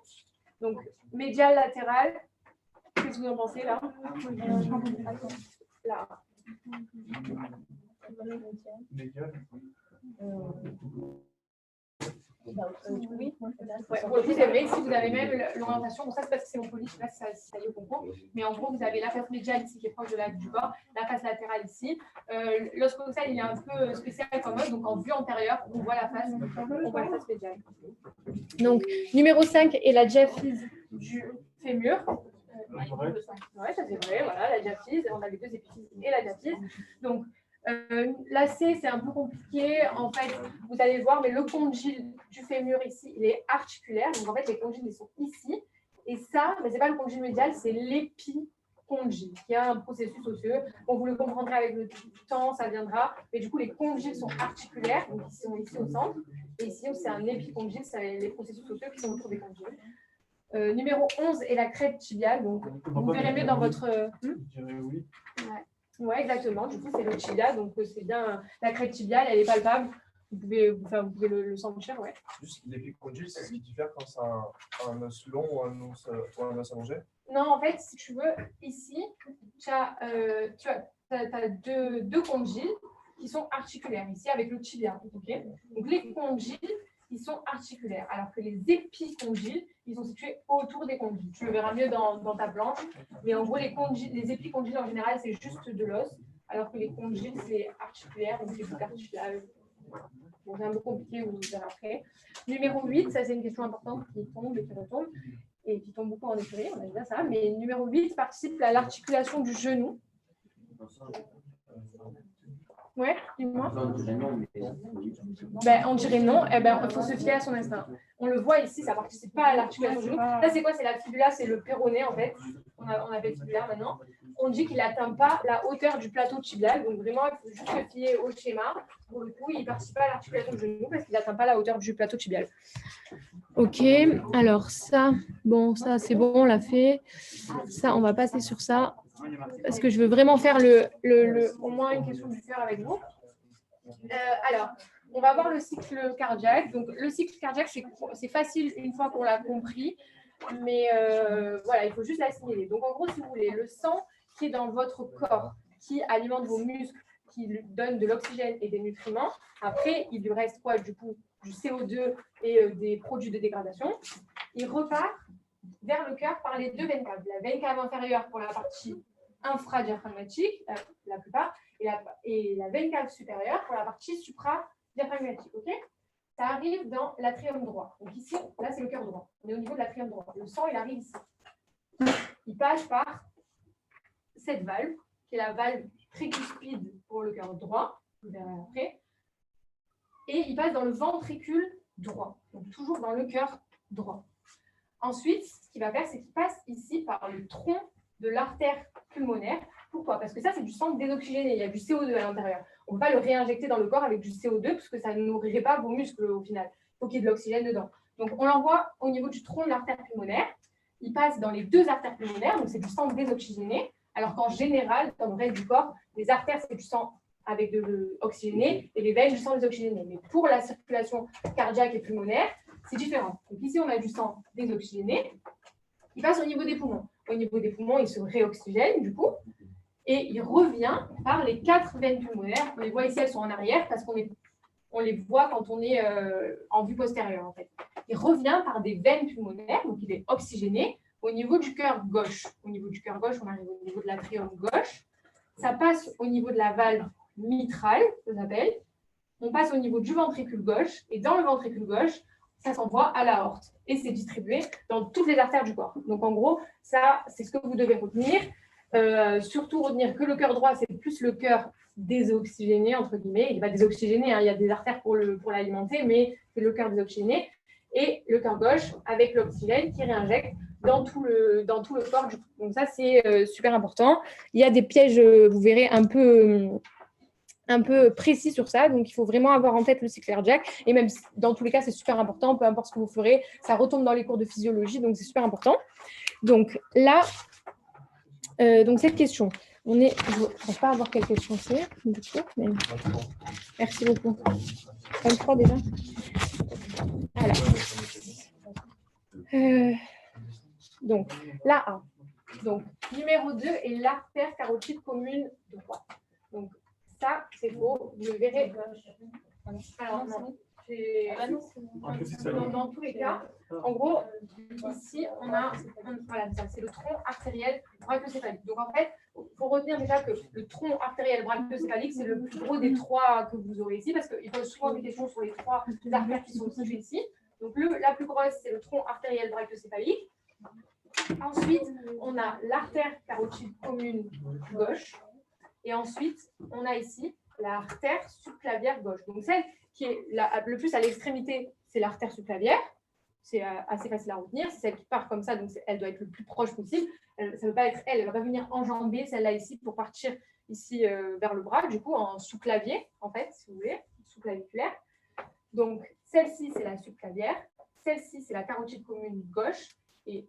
Donc, médial, latéral. Qu'est-ce que vous en pensez là? Là. Oui. Oui, c'est vrai, si vous avez même l'orientation, bon, ça c'est parce que c'est mon poli, je ne sais pas si ça y est, comprend. Mais en gros, vous avez la face médiale ici qui est proche de du bord, la face latérale ici. L'os coxal, il est un peu spécial comme os, donc en vue antérieure, on voit la face médiale. Donc, numéro 5 est la diaphyse du fémur. Ouais, ça c'est vrai, voilà, la diaphyse, on a les deux épiphyses et la diaphyse. Donc, lacet, c'est un peu compliqué. En fait, vous allez voir, mais le condyle du fémur ici, il est articulaire. Donc, en fait, les condyles, ils sont ici. Et ça, mais ce n'est pas le condyle médial, c'est l'épicondyle, qui a un processus osseux. Bon, vous le comprendrez avec le temps, ça viendra. Mais du coup, les condyles sont articulaires, donc ils sont ici au centre. Et ici, c'est un épicondyle, c'est les processus osseux qui sont autour des condyles. Numéro 11 est la crête tibiale. Donc, vous verrez mieux dans votre... Je dirais oui. Ouais, exactement. Du coup, c'est le tibia. Donc, c'est bien la crête tibiale, elle est palpable. Vous pouvez le sentir, ouais. Juste l'épicondyle, c'est ce qui diffère quand c'est un os long ou un os allongé? Non, en fait, si tu veux, ici, tu as deux condyles qui sont articulaires, ici avec le tibia. Okay, donc, les condyles, ils sont articulaires, alors que les épicondyles, ils sont situés autour des condyles. Tu le verras mieux dans ta planche. Mais en gros, les épicondyles, en général, c'est juste de l'os, alors que les condyles, c'est articulaire, donc c'est tout articulaire. Bon, c'est un peu compliqué, vous verrez après. Numéro 8, ça c'est une question importante qui tombe et qui retombe, et qui tombe beaucoup en écurie, on a dit ça. Mais numéro 8 participe à l'articulation du genou. Ouais, dis-moi. Ben, on dirait non. Eh ben, il faut se fier à son instinct. On le voit ici, ça ne participe pas à l'articulation du genou. Là, c'est quoi? C'est la fibula, c'est le péroné, en fait. On appelle fibulaire maintenant. On dit qu'il n'atteint pas la hauteur du plateau tibial. Donc, vraiment, il faut juste se fier au schéma. Pour le coup, il ne participe pas à l'articulation du genou parce qu'il n'atteint pas la hauteur du plateau tibial. Ok, alors ça, bon, ça, c'est bon, on l'a fait. Ça, on va passer sur ça. Parce que je veux vraiment faire au moins une question du cœur avec vous. Alors, on va voir le cycle cardiaque. Donc, le cycle cardiaque, c'est facile une fois qu'on l'a compris, mais voilà, il faut juste l'assimiler. Donc, en gros, si vous voulez, le sang qui est dans votre corps, qui alimente vos muscles, qui lui donne de l'oxygène et des nutriments, après, il lui reste quoi? Du coup, du CO2 et des produits de dégradation. Il repart vers le cœur par les deux veines caves. La veine cave inférieure pour la partie infradiaphragmatique, la plupart, et la veine cave supérieure pour la partie supradiaphragmatique. Ok, ça arrive dans l'atrium droit. Donc ici, là, c'est le cœur droit. On est au niveau de l'atrium droit. Le sang, il arrive ici. Il passe par cette valve, qui est la valve tricuspide pour le cœur droit, vous verrez après, et il passe dans le ventricule droit, donc toujours dans le cœur droit. Ensuite, ce qu'il va faire, c'est qu'il passe ici par le tronc de l'artère pulmonaire. Pourquoi? Parce que ça, c'est du sang désoxygéné, il y a du CO2 à l'intérieur. On ne peut pas le réinjecter dans le corps avec du CO2, parce que ça ne nourrirait pas vos muscles au final. Il faut qu'il y ait de l'oxygène dedans. Donc, on l'envoie au niveau du tronc de l'artère pulmonaire. Il passe dans les deux artères pulmonaires, donc c'est du sang désoxygéné, alors qu'en général, dans le reste du corps, les artères, c'est du sang avec de l'oxygéné et les veines, du sang désoxygéné. Mais pour la circulation cardiaque et pulmonaire, c'est différent. Donc ici, on a du sang désoxygéné. Il passe au niveau des poumons. Au niveau des poumons, il se réoxygène, du coup, et il revient par les 4 veines pulmonaires. On les voit ici, elles sont en arrière, parce qu'on les voit quand on est en vue postérieure, en fait. Il revient par des veines pulmonaires, donc il est oxygéné, au niveau du cœur gauche. Au niveau du cœur gauche, on arrive au niveau de l'atrium gauche. Ça passe au niveau de la valve mitrale, ça s'appelle. On passe au niveau du ventricule gauche, et dans le ventricule gauche, ça s'envoie à l'aorte. Et c'est distribué dans toutes les artères du corps. Donc en gros, ça, c'est ce que vous devez retenir. Surtout retenir que le cœur droit, c'est plus le cœur désoxygéné, entre guillemets. Il n'est pas désoxygéné, hein, il y a des artères pour l'alimenter, mais c'est le cœur désoxygéné. Et le cœur gauche avec l'oxygène qui réinjecte dans tout le corps du coup. Donc ça, c'est super important. Il y a des pièges, vous verrez, un peu précis sur ça. Donc, il faut vraiment avoir en tête le cycle cardiaque. Et même dans tous les cas, c'est super important. Peu importe ce que vous ferez, ça retombe dans les cours de physiologie. Donc, c'est super important. Donc, là, donc cette question, je ne sais pas avoir quelle question c'est, du coup, mais merci beaucoup. 23 déjà. Alors, donc, la A. Donc, numéro 2 est l'artère carotide commune droite. Donc, ça, c'est faux. Vous le verrez. Alors, non. Dans tous les cas, en gros, ici, on a, voilà, c'est le tronc artériel brachiocéphalique. Donc, en fait, il faut retenir déjà que le tronc artériel brachiocéphalique, c'est le plus gros des 3 que vous aurez ici, parce qu'il pose souvent des questions sur les 3 artères qui sont situées ici. Donc, la plus grosse, c'est le tronc artériel brachiocéphalique. Ensuite, on a l'artère carotide commune gauche. Et ensuite, on a ici l'artère subclavière gauche. Donc, celle qui est le plus à l'extrémité, c'est l'artère subclavière. C'est assez facile à retenir. C'est celle qui part comme ça, donc elle doit être le plus proche possible. Ça ne veut pas être elle ne va pas venir enjamber celle-là ici pour partir ici vers le bras, du coup, en sous-clavier, en fait, si vous voulez, sous-claviculaire. Donc, celle-ci, c'est la subclavière. Celle-ci, c'est la carotide commune gauche. Et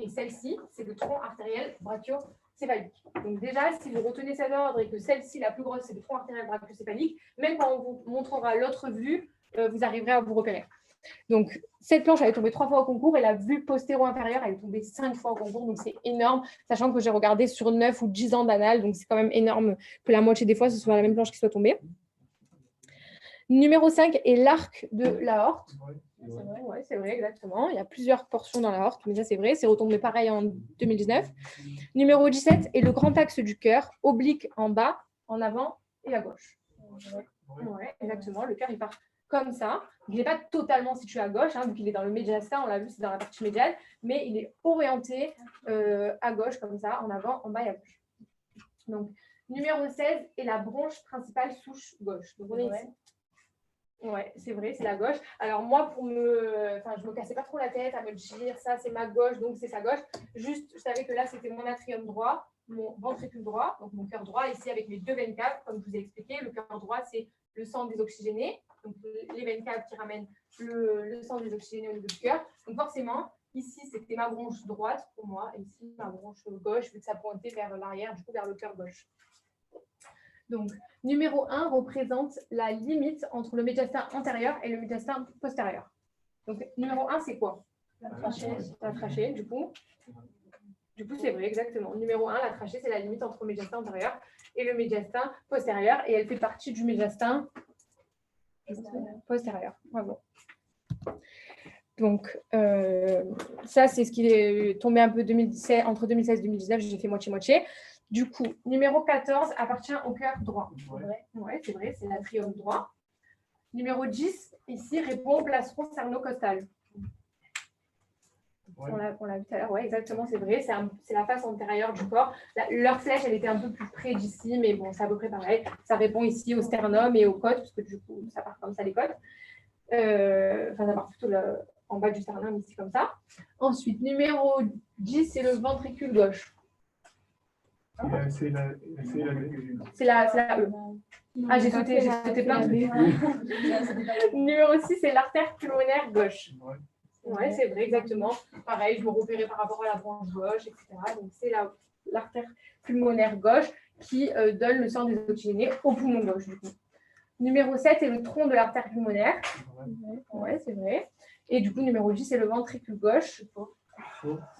celle-ci, c'est le tronc artériel brachiocéphalique. Donc déjà, si vous retenez cet ordre et que celle-ci, la plus grosse, c'est le tronc artériel brachiocéphalique, même quand on vous montrera l'autre vue, vous arriverez à vous repérer. Donc, cette planche, elle est tombée 3 fois au concours et la vue postéro-inférieure, elle est tombée 5 fois au concours. Donc, c'est énorme, sachant que j'ai regardé sur 9 ou 10 ans d'annales. Donc, c'est quand même énorme que la moitié des fois, ce soit la même planche qui soit tombée. Numéro 5 est l'arc de l'aorte. C'est vrai, exactement. Il y a plusieurs portions dans l'aorte, mais ça, c'est vrai. C'est retombé pareil en 2019. Numéro 17 est le grand axe du cœur, oblique en bas, en avant et à gauche. Ouais, exactement. Le cœur, il part comme ça. Il n'est pas totalement situé à gauche, vu qu'il est dans le médiastin, on l'a vu, c'est dans la partie médiale, mais il est orienté à gauche, comme ça, en avant, en bas et à gauche. Donc, numéro 16 est la bronche principale souche gauche. Donc, on est ici. Ouais, c'est vrai, c'est la gauche. Alors moi, je me cassais pas trop la tête à me dire ça, c'est ma gauche, donc c'est sa gauche. Juste, je savais que là, c'était mon atrium droit, mon ventricule droit, donc mon cœur droit, ici avec mes 2 veines caves, comme je vous ai expliqué. Le cœur droit, c'est le sang désoxygéné, donc les veines caves qui ramènent le sang désoxygéné au niveau du cœur. Donc forcément, ici, c'était ma bronche droite pour moi, et ici, ma bronche gauche, vu que ça pointait vers l'arrière, du coup, vers le cœur gauche. Donc, numéro 1 représente la limite entre le médiastin antérieur et le médiastin postérieur. Donc, numéro 1, c'est quoi? La trachée. La trachée, du coup. Du coup, c'est vrai, exactement. Numéro 1, la trachée, c'est la limite entre le médiastin antérieur et le médiastin postérieur. Et elle fait partie du médiastin postérieur. Bravo. Donc, ça, c'est ce qui est tombé un peu entre 2016 et 2019. J'ai fait moitié-moitié. Du coup, numéro 14 appartient au cœur droit. Ouais, c'est vrai, c'est l'atrium droit. Numéro 10, ici, répond au plastron sternocostal. Ouais. On l'a vu tout à l'heure, ouais, exactement, c'est vrai. C'est la face antérieure du corps. Leur flèche, elle était un peu plus près d'ici, mais bon, c'est à peu près pareil. Ça répond ici au sternum et aux côtes, parce que du coup, ça part comme ça, les côtes. Enfin, ça part plutôt en bas du sternum, ici, comme ça. Ensuite, numéro 10, c'est le ventricule gauche. C'est la C'est la E. Ah, j'ai sauté plein de Numéro 6, c'est l'artère pulmonaire gauche. Ouais, c'est vrai, exactement. Pareil, je me repérais par rapport à la branche gauche, etc. Donc, c'est l'artère pulmonaire gauche qui donne le sang désoxygéné au poumon gauche, du coup. Numéro 7, c'est le tronc de l'artère pulmonaire. Ouais, c'est vrai. Et du coup, numéro 10, c'est le ventricule gauche.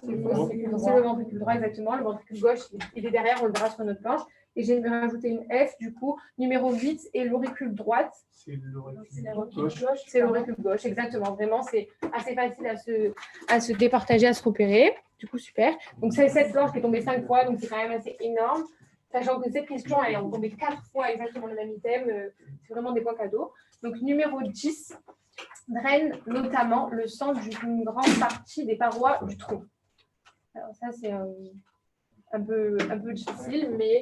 C'est le ventricule droit, exactement. Le ventricule gauche, il est derrière, on le verra sur notre planche. Et j'ai rajouté une F, du coup. Numéro 8 est l'auricule droite. C'est l'auricule gauche. C'est l'auricule gauche, exactement. Vraiment, c'est assez facile à se départager, à se repérer. Du coup, super. Donc, c'est cette planche qui est tombée 5 fois, donc c'est quand même assez énorme. Sachant que cette question, elle est tombée 4 fois exactement le même item. C'est vraiment des points cadeaux. Donc, numéro 10 draine notamment le sang d'une grande partie des parois du tronc. Alors, ça, c'est un peu difficile, mais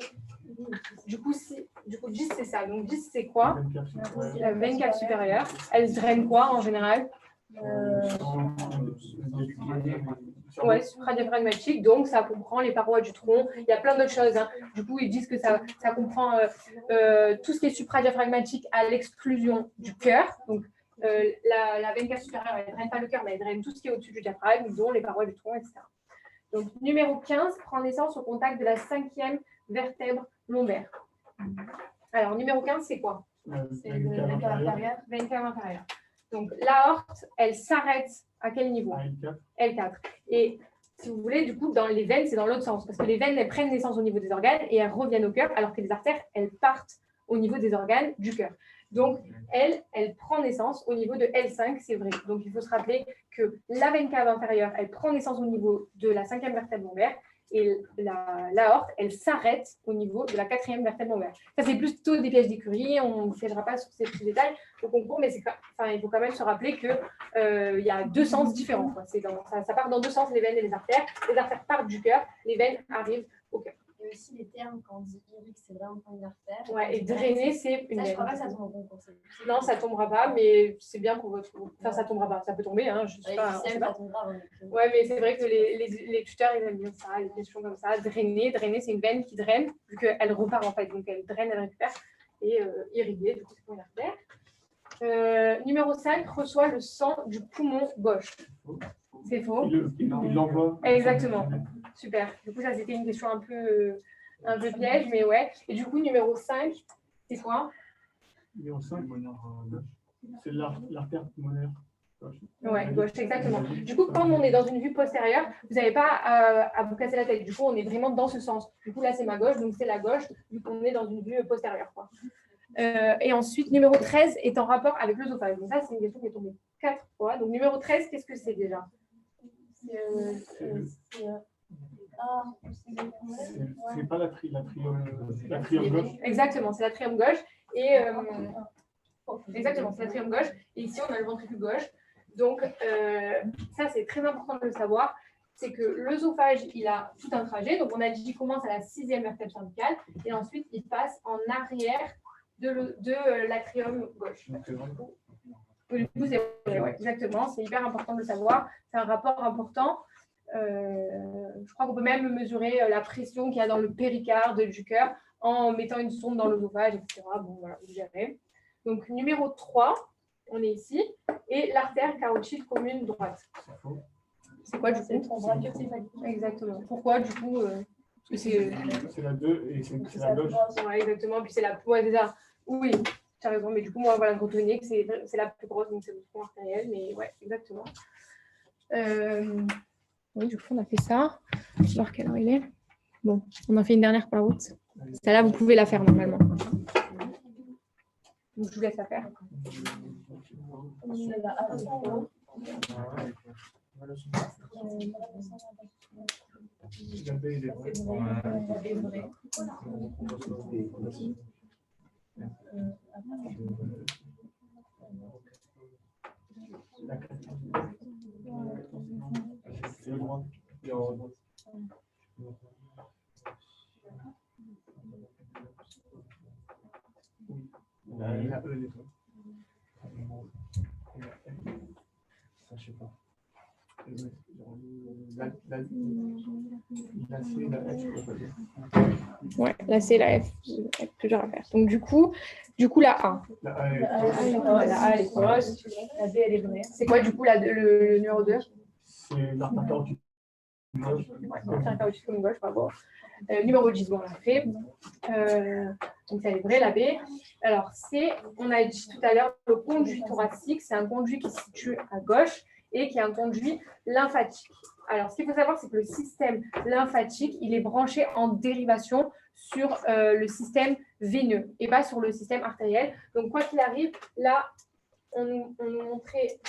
du coup, 10, c'est ça. Donc, 10, c'est quoi? C'est la veine cave supérieure. Elle draine quoi en général? Ouais, supradiaphragmatique, donc ça comprend les parois du tronc. Il y a plein d'autres choses. Hein. Du coup, ils disent que ça comprend tout ce qui est supradiaphragmatique à l'exclusion du cœur. Donc, la veine cave supérieure, elle ne draine pas le cœur, mais elle draine tout ce qui est au-dessus du diaphragme, dont les parois du tronc, etc. Donc, numéro 15 prend naissance au contact de la 5e vertèbre lombaire. Alors, numéro 15, c'est quoi? C'est le veine cave inférieure. Veine cave inférieure. Donc, l'aorte, elle s'arrête à quel niveau? L4. Et si vous voulez, du coup, dans les veines, c'est dans l'autre sens. Parce que les veines, elles prennent naissance au niveau des organes et elles reviennent au cœur, alors que les artères, elles partent au niveau des organes du cœur. Donc, elle prend naissance au niveau de L5, c'est vrai. Donc, il faut se rappeler que la veine cave inférieure, elle prend naissance au niveau de la 5e vertèbre lombaire et l'aorte, elle s'arrête au niveau de la 4e vertèbre lombaire. Ça, c'est plutôt des pièges d'écurie, on ne s'aidera pas sur ces petits détails au concours, mais il faut quand même se rappeler qu'il y a deux sens différents. Quoi. Ça part dans deux sens, les veines et les artères. Les artères partent du cœur, les veines arrivent au cœur. Et aussi les termes, quand on dit irique, c'est vraiment pas une artère. Ouais, et drainer, c'est une veine. Je crois pas que ça tombe au concours. Non, ça tombera pas, mais c'est bien pour votre. Enfin, ça tombera pas, ça peut tomber. Hein, je sais pas. Ouais, mais c'est vrai que les tuteurs, ils aiment bien ça, les questions comme ça. Drainer, c'est une veine qui draine, vu qu'elle repart en fait. Donc elle draine, elle récupère. Et irriguer, du coup, c'est pour une artère. Numéro 5, reçoit le sang du poumon gauche. C'est faux. Il l'envoie. Exactement. Super. Du coup, ça, c'était une question un peu piège, mais ouais. Et du coup, numéro 5, c'est quoi? Numéro 5, c'est l'artère pulmonaire gauche. Ouais, gauche, exactement. Du coup, quand on est dans une vue postérieure, vous n'avez pas à vous casser la tête. Du coup, on est vraiment dans ce sens. Du coup, là, c'est ma gauche, donc c'est la gauche, vu qu'on est dans une vue postérieure, quoi. Et ensuite, numéro 13 est en rapport avec l'œsophage. Donc ça, c'est une question qui est tombée 4 fois. Donc numéro 13, qu'est-ce que c'est déjà? C'est pas l'atrium gauche. Exactement, c'est l'atrium gauche. Et exactement, c'est l'atrium gauche. Et ici, on a le ventricule gauche. Donc ça, c'est très important de le savoir. C'est que l'œsophage, il a tout un trajet. Donc on a dit qu'il commence à la 6e vertèbre cervicale et ensuite il passe en arrière de l'atrium gauche. Du coup, exactement, c'est hyper important de le savoir. C'est un rapport important. Je crois qu'on peut même mesurer la pression qu'il y a dans le péricarde du cœur en mettant une sonde dans l'œsophage, etc. Bon, voilà, vous verrez. Donc, numéro 3, on est ici, et l'artère carotide commune droite. C'est quoi, du coup? Exactement. Pourquoi, du coup parce que c'est la 2 et c'est la gauche. Ouais, exactement. Puis c'est la poids déjà. Oui, tu as raison. Mais du coup, moi, voilà, retenez que c'est la plus grosse, donc c'est le tronc artériel. Mais ouais, exactement. Oui, du coup, on a fait ça. Je vais voir quelle heure il est. Bon, on en fait une dernière pour la route. Celle-là, vous pouvez la faire normalement. Donc, je vous laisse la faire. La E n'est pas. Ça, je sais pas. La C, la F, je peux pas dire. Ouais, la C, la F, c'est plus dur à faire. Donc, du coup, la A. La A est La A, elle est fausse. La B, elle est vraie. C'est quoi, du coup, le numéro 2? c'est l'artère carotide gauche. L'artère carotide comme gauche, bravo. Numéro 10, bon, on l'a fait. Donc, ça est vrai, la B. Alors, C, on a dit tout à l'heure, le conduit thoracique, c'est un conduit qui se situe à gauche et qui est un conduit lymphatique. Alors, ce qu'il faut savoir, c'est que le système lymphatique, il est branché en dérivation sur le système veineux et pas sur le système artériel. Donc, quoi qu'il arrive, là, on nous montrait,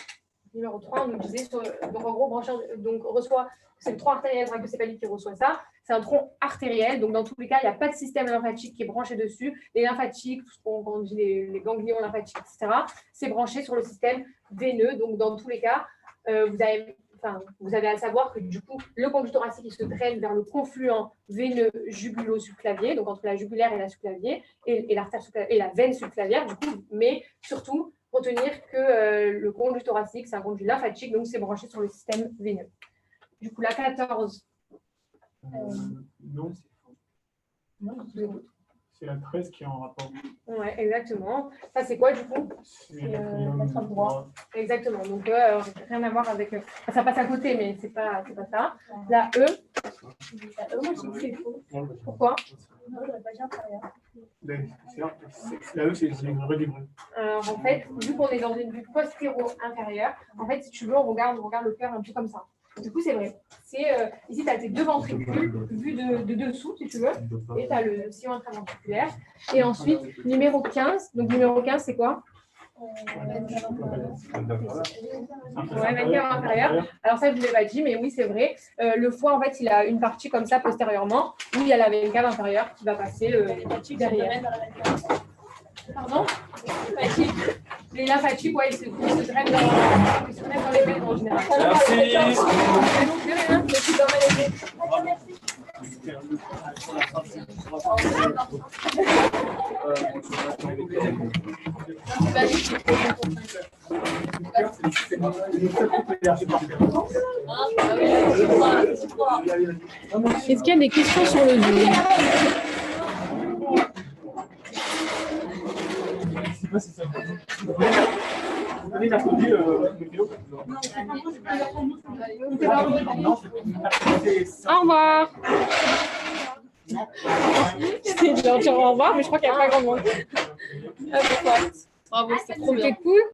numéro 3, on nous disait, donc en gros, branché, donc reçoit, c'est le tronc artériel brachiocéphalique qui reçoit ça. C'est un tronc artériel, donc dans tous les cas, il n'y a pas de système lymphatique qui est branché dessus. Les lymphatiques, tout ce qu'on dit, les ganglions lymphatiques, etc., c'est branché sur le système veineux. Donc, dans tous les cas, vous avez à savoir que du coup, le conduit thoracique il se draine vers le confluent veineux jugulo-subclavier, donc entre la jugulaire et la subclavier, et l'artère et la veine subclavière, du coup, mais surtout, retenir que le conduit thoracique, c'est un conduit lymphatique, donc c'est branché sur le système veineux. Du coup, la 14. Non, c'est la 13 qui est en rapport. Oui, exactement. Ça, c'est quoi, du coup? C'est la droit. Exactement. Donc, rien à voir avec... ça passe à côté, mais c'est pas ça. La E. La E, moi, je dis que c'est faux. Pourquoi? Non, je n'aurais pas dit inférieur. La E, c'est une vraie libre. Alors, en fait, vu qu'on est dans une vue postéro-inférieure, en fait, si tu veux, on regarde le cœur un peu comme ça. Du coup, c'est vrai. Ici, tu as tes deux ventricules vus de dessous, si tu veux, et tu as le sillon intraventriculaire. Et ensuite, numéro 15. Donc, numéro 15, c'est quoi? Ouais, 24 inférieur. Alors, ça, je ne l'ai pas dit, mais oui, c'est vrai. Le foie, en fait, il a une partie comme ça postérieurement, où il y a la veine cave inférieure qui va passer derrière. Pardon? Les lymphatiques, ouais, ils se drainent dans les veines en général. Est-ce qu'il y a des questions sur le Zoom? Vous avez applaudi le vidéo? Au revoir. J'essaie de leur dire au revoir, mais je crois qu'il n'y a pas grand monde. Bravo, c'était trop bien. C'était cool.